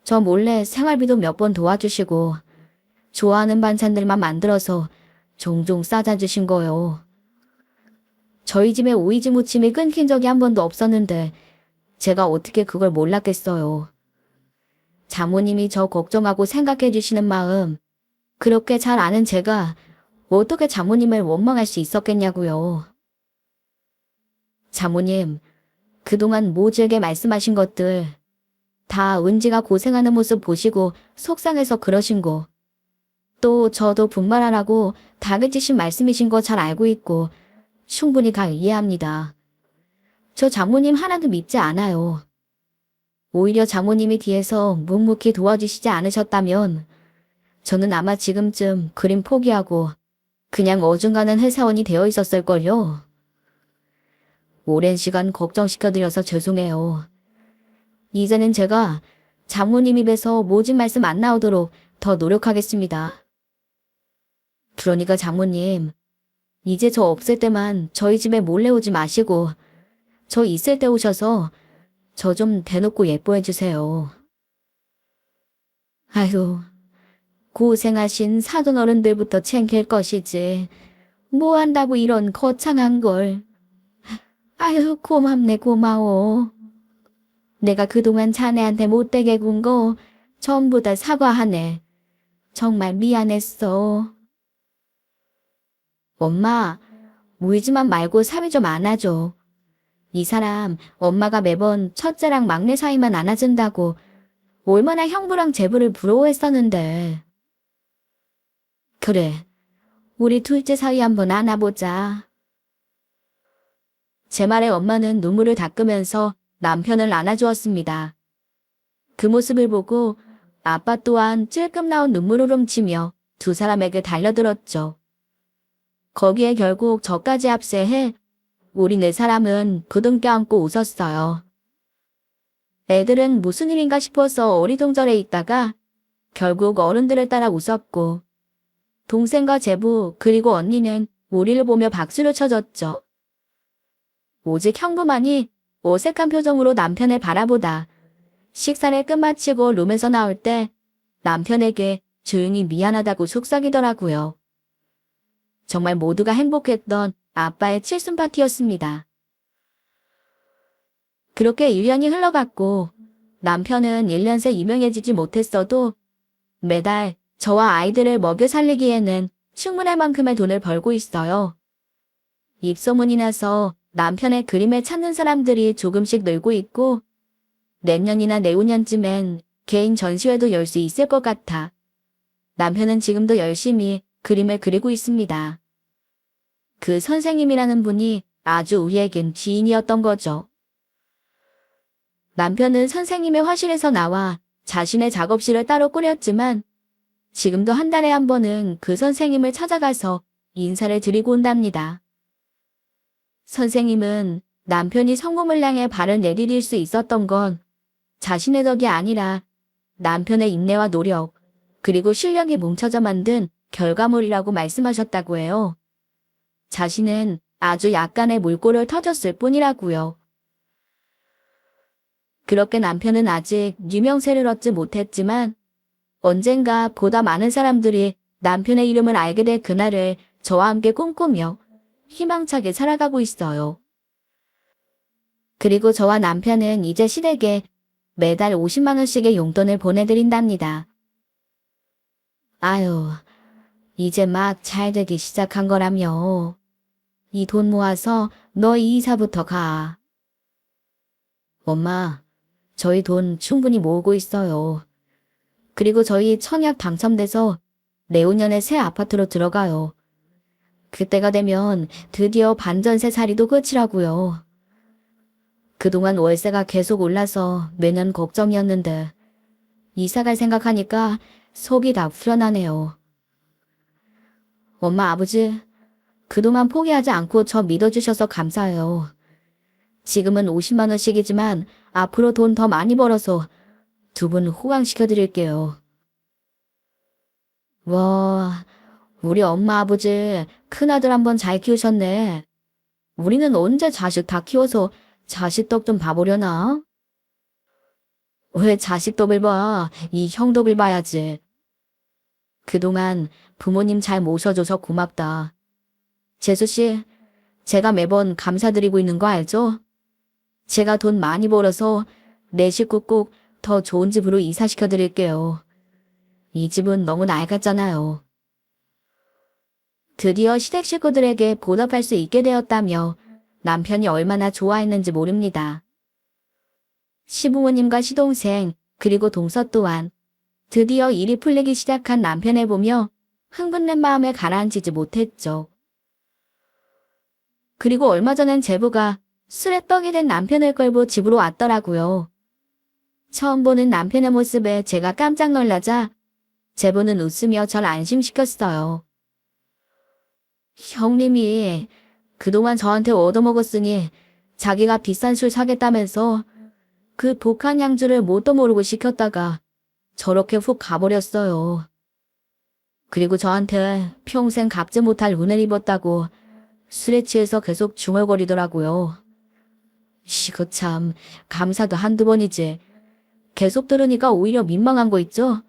저 몰래 생활비도 몇 번 도와주시고 좋아하는 반찬들만 만들어서 종종 싸다 주신 거요. 저희 집에 오이지 무침이 끊긴 적이 한 번도 없었는데 제가 어떻게 그걸 몰랐겠어요. 장모님이 저 걱정하고 생각해 주시는 마음 그렇게 잘 아는 제가 어떻게 장모님을 원망할 수 있었겠냐고요. 장모님, 그동안 모질게 말씀하신 것들 다 은지가 고생하는 모습 보시고 속상해서 그러신 거. 또 저도 분발하라고 다그치신 말씀이신 거 잘 알고 있고 충분히 다 이해합니다. 저 장모님 하나도 믿지 않아요. 오히려 장모님이 뒤에서 묵묵히 도와주시지 않으셨다면 저는 아마 지금쯤 그림 포기하고 그냥 어중간한 회사원이 되어 있었을걸요. 오랜 시간 걱정시켜드려서 죄송해요. 이제는 제가 장모님 입에서 모진 말씀 안 나오도록 더 노력하겠습니다. 그러니까 장모님, 이제 저 없을 때만 저희 집에 몰래 오지 마시고 저 있을 때 오셔서 저 좀 대놓고 예뻐해 주세요. 아유, 고생하신 사돈어른들부터 챙길 것이지. 뭐 한다고 이런 거창한 걸. 아유, 고맙네, 고마워. 내가 그동안 자네한테 못되게 군 거 전부 다 사과하네. 정말 미안했어. 엄마, 울지만 말고 사위 좀 안아줘. 이 사람 엄마가 매번 첫째랑 막내 사이만 안아준다고 얼마나 형부랑 제부를 부러워했었는데. 그래, 우리 둘째 사위 한번 안아보자. 제 말에 엄마는 눈물을 닦으면서 남편을 안아주었습니다. 그 모습을 보고 아빠 또한 찔끔 나온 눈물을 훔치며 두 사람에게 달려들었죠. 거기에 결국 저까지 합세해 우리 네 사람은 부둥 껴안고 웃었어요. 애들은 무슨 일인가 싶어서 어리둥절해 있다가 결국 어른들을 따라 웃었고 동생과 제부 그리고 언니는 우리를 보며 박수를 쳐줬죠. 오직 형부만이 어색한 표정으로 남편을 바라보다 식사를 끝마치고 룸에서 나올 때 남편에게 조용히 미안하다고 속삭이더라고요. 정말 모두가 행복했던 아빠의 칠순 파티였습니다. 그렇게 1년이 흘러갔고 남편은 1년 새 유명해지지 못했어도 매달 저와 아이들을 먹여 살리기에는 충분할 만큼의 돈을 벌고 있어요. 입소문이 나서 남편의 그림을 찾는 사람들이 조금씩 늘고 있고 내년이나 내후년쯤엔 개인 전시회도 열 수 있을 것 같아 남편은 지금도 열심히 그림을 그리고 있습니다. 그 선생님이라는 분이 아주 우리에겐 지인이었던 거죠. 남편은 선생님의 화실에서 나와 자신의 작업실을 따로 꾸렸지만 지금도 한 달에 한 번은 그 선생님을 찾아가서 인사를 드리고 온답니다. 선생님은 남편이 성공을 향해 발을 내디딜 수 있었던 건 자신의 덕이 아니라 남편의 인내와 노력, 그리고 실력이 뭉쳐져 만든 결과물이라고 말씀하셨다고 해요. 자신은 아주 약간의 물꼬를 터졌을 뿐이라고요. 그렇게 남편은 아직 유명세를 얻지 못했지만 언젠가 보다 많은 사람들이 남편의 이름을 알게 될 그날을 저와 함께 꿈꾸며 희망차게 살아가고 있어요. 그리고 저와 남편은 이제 시댁에 매달 50만 원씩의 용돈을 보내드린답니다. 아유, 이제 막 잘 되기 시작한 거라며. 이 돈 모아서 너 이 이사부터 가. 엄마, 저희 돈 충분히 모으고 있어요. 그리고 저희 청약 당첨돼서 내후년에 새 아파트로 들어가요. 그때가 되면 드디어 반전세 살이도 끝이라고요. 그동안 월세가 계속 올라서 매년 걱정이었는데 이사갈 생각하니까 속이 다 후련하네요. 엄마, 아버지, 그동안 포기하지 않고 저 믿어주셔서 감사해요. 지금은 50만 원씩이지만 앞으로 돈 더 많이 벌어서 두 분 호강시켜드릴게요. 와, 우리 엄마 아버지 큰아들 한번 잘 키우셨네. 우리는 언제 자식 다 키워서 자식 덕 좀 봐보려나? 왜 자식 덕을 봐? 이 형 덕을 봐야지. 그동안 부모님 잘 모셔줘서 고맙다. 재수씨, 제가 매번 감사드리고 있는 거 알죠? 제가 돈 많이 벌어서 내 식구 꼭 더 좋은 집으로 이사시켜드릴게요. 이 집은 너무 낡았잖아요. 드디어 시댁 식구들에게 보답할 수 있게 되었다며 남편이 얼마나 좋아했는지 모릅니다. 시부모님과 시동생 그리고 동서 또한 드디어 일이 풀리기 시작한 남편을 보며 흥분된 마음에 가라앉히지 못했죠. 그리고 얼마 전엔 제부가 술에 떡이 된 남편을 끌고 집으로 왔더라고요. 처음 보는 남편의 모습에 제가 깜짝 놀라자 제부는 웃으며 절 안심시켰어요. 형님이 그동안 저한테 얻어먹었으니 자기가 비싼 술 사겠다면서 그 독한 양주를 뭣도 모르고 시켰다가 저렇게 훅 가버렸어요. 그리고 저한테 평생 갚지 못할 운을 입었다고 술에 취해서 계속 중얼거리더라고요. 이거 참, 감사도 한두 번이지. 계속 들으니까 오히려 민망한 거 있죠?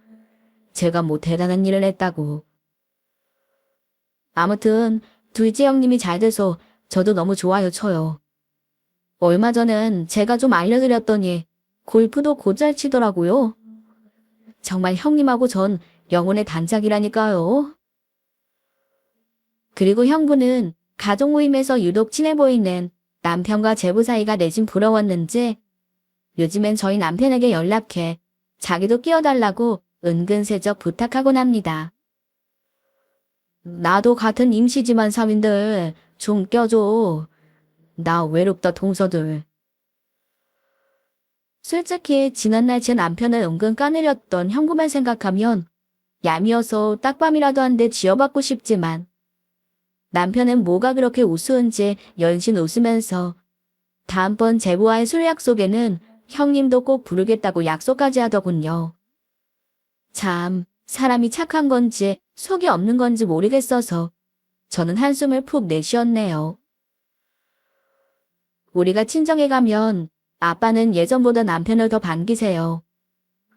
제가 뭐 대단한 일을 했다고. 아무튼 둘째 형님이 잘 돼서 저도 너무 좋아요 쳐요. 얼마 전엔 제가 좀 알려드렸더니 골프도 곧잘 치더라고요. 정말 형님하고 전 영혼의 단짝이라니까요. 그리고 형부는 가족 모임에서 유독 친해 보이는 남편과 제부 사이가 내심 부러웠는지 요즘엔 저희 남편에게 연락해 자기도 끼워달라고 은근슬쩍 부탁하곤 합니다. 나도 같은 임시지만 사민들 좀 껴줘. 나 외롭다 동서들. 솔직히 지난날 제 남편을 은근 까내렸던 형부만 생각하면 얌이어서 딱밤이라도 한 대 쥐어받고 싶지만 남편은 뭐가 그렇게 우스운지 연신 웃으면서 다음번 제부와의 술 약속에는 형님도 꼭 부르겠다고 약속까지 하더군요. 참, 사람이 착한 건지 속이 없는 건지 모르겠어서 저는 한숨을 푹 내쉬었네요. 우리가 친정에 가면 아빠는 예전보다 남편을 더 반기세요.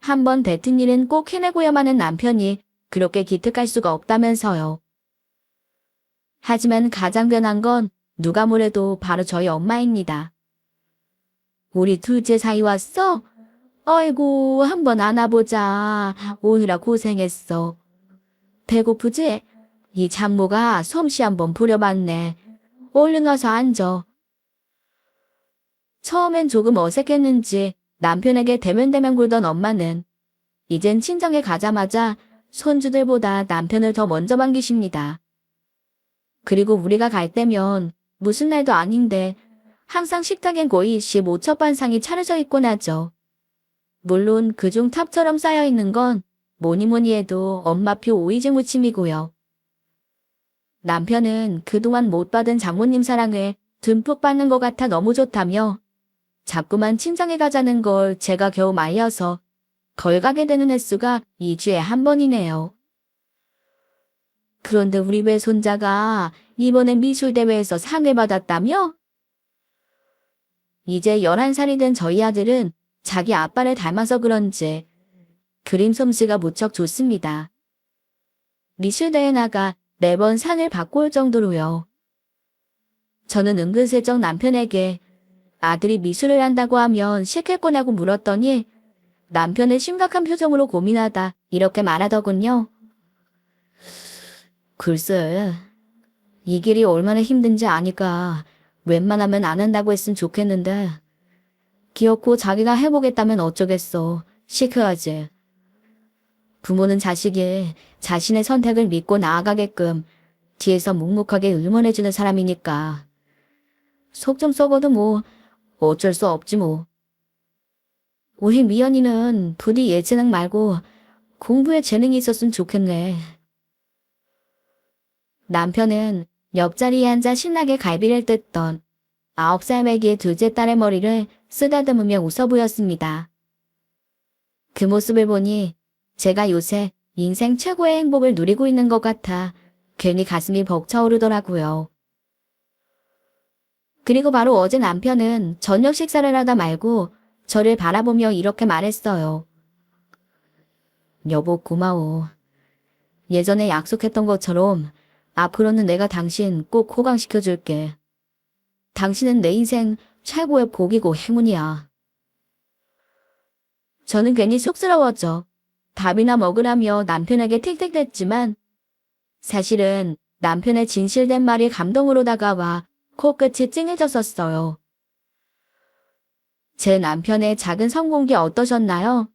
한번 뱉은 일은 꼭 해내고야만 하는 남편이 그렇게 기특할 수가 없다면서요. 하지만 가장 변한 건 누가 뭐래도 바로 저희 엄마입니다. 우리 둘째 사이 왔어? 어이구, 한번 안아보자. 오느라 고생했어. 배고프지? 이 장모가 솜씨 한번 부려봤네. 얼른 와서 앉아. 처음엔 조금 어색했는지 남편에게 대면대면 굴던 엄마는 이젠 친정에 가자마자 손주들보다 남편을 더 먼저 반기십니다. 그리고 우리가 갈 때면 무슨 날도 아닌데 항상 식탁엔 거의 15첩 반상이 차려져 있곤 하죠. 물론 그중 탑처럼 쌓여있는 건 뭐니뭐니 해도 엄마표 오이지 무침이고요. 남편은 그동안 못 받은 장모님 사랑을 듬뿍 받는 것 같아 너무 좋다며 자꾸만 친정에 가자는 걸 제가 겨우 말려서 걸 가게 되는 횟수가 2주에 한 번이네요. 그런데 우리 외손자가 이번에 미술대회에서 상을 받았다며? 이제 11살이 된 저희 아들은 자기 아빠를 닮아서 그런지 그림 솜씨가 무척 좋습니다. 미술대회 나가 4번 상을 받고 올 정도로요. 저는 은근슬쩍 남편에게 아들이 미술을 한다고 하면 시킬 거냐고 물었더니 남편은 심각한 표정으로 고민하다 이렇게 말하더군요. 글쎄, 이 길이 얼마나 힘든지 아니까 웬만하면 안 한다고 했으면 좋겠는데 귀엽고 자기가 해보겠다면 어쩌겠어. 시켜야지. 부모는 자식이 자신의 선택을 믿고 나아가게끔 뒤에서 묵묵하게 응원해주는 사람이니까. 속 좀 썩어도 뭐 어쩔 수 없지 뭐. 우리 미연이는 부디 예체능 말고 공부에 재능이 있었으면 좋겠네. 남편은 옆자리에 앉아 신나게 갈비를 뜯던 9살 매기의 둘째 딸의 머리를 쓰다듬으며 웃어 보였습니다. 그 모습을 보니 제가 요새 인생 최고의 행복을 누리고 있는 것 같아 괜히 가슴이 벅차오르더라고요. 그리고 바로 어제 남편은 저녁 식사를 하다 말고 저를 바라보며 이렇게 말했어요. 여보 고마워. 예전에 약속했던 것처럼 앞으로는 내가 당신 꼭 호강시켜줄게. 당신은 내 인생 최고의 복이고 행운이야. 저는 괜히 쑥스러웠죠. 밥이나 먹으라며 남편에게 틱틱댔지만 사실은 남편의 진실된 말이 감동으로 다가와 코끝이 찡해졌었어요. 제 남편의 작은 성공기 어떠셨나요?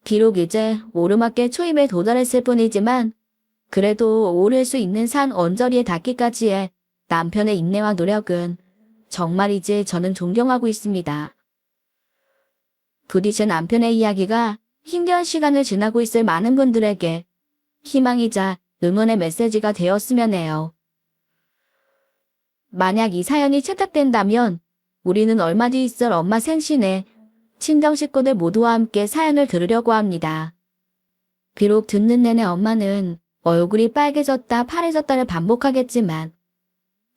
비록 이제 오르막길 초입에 도달했을 뿐이지만 그래도 오를 수 있는 산 언저리에 닿기까지의 남편의 인내와 노력은 정말이지 저는 존경하고 있습니다. 부디 제 남편의 이야기가 힘겨운 시간을 지나고 있을 많은 분들에게 희망이자 응원의 메시지가 되었으면 해요. 만약 이 사연이 채택된다면 우리는 얼마 뒤 있을 엄마 생신에 친정 식구들 모두와 함께 사연을 들으려고 합니다. 비록 듣는 내내 엄마는 얼굴이 빨개졌다 파래졌다를 반복하겠지만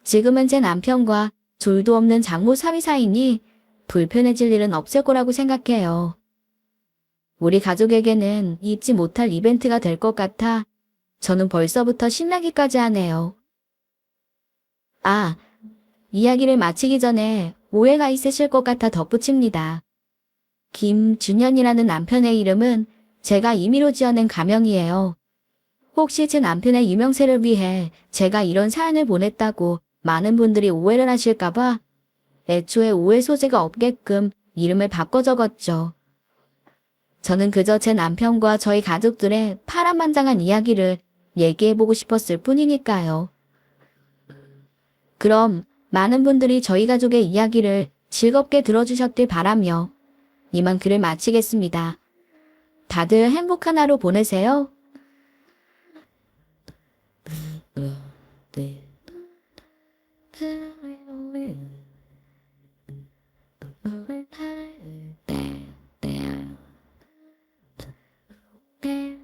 지금은 제 남편과 둘도 없는 장모 사위 사이니 불편해질 일은 없을 거라고 생각해요. 우리 가족에게는 잊지 못할 이벤트가 될 것 같아 저는 벌써부터 신나기까지 하네요. 아, 이야기를 마치기 전에 오해가 있으실 것 같아 덧붙입니다. 김준현이라는 남편의 이름은 제가 임의로 지어낸 가명이에요. 혹시 제 남편의 유명세를 위해 제가 이런 사연을 보냈다고 많은 분들이 오해를 하실까봐 애초에 오해 소지가 없게끔 이름을 바꿔 적었죠. 저는 그저 제 남편과 저희 가족들의 파란만장한 이야기를 얘기해보고 싶었을 뿐이니까요. 그럼 많은 분들이 저희 가족의 이야기를 즐겁게 들어주셨길 바라며 이만 글을 마치겠습니다. 다들 행복한 하루 보내세요. 네.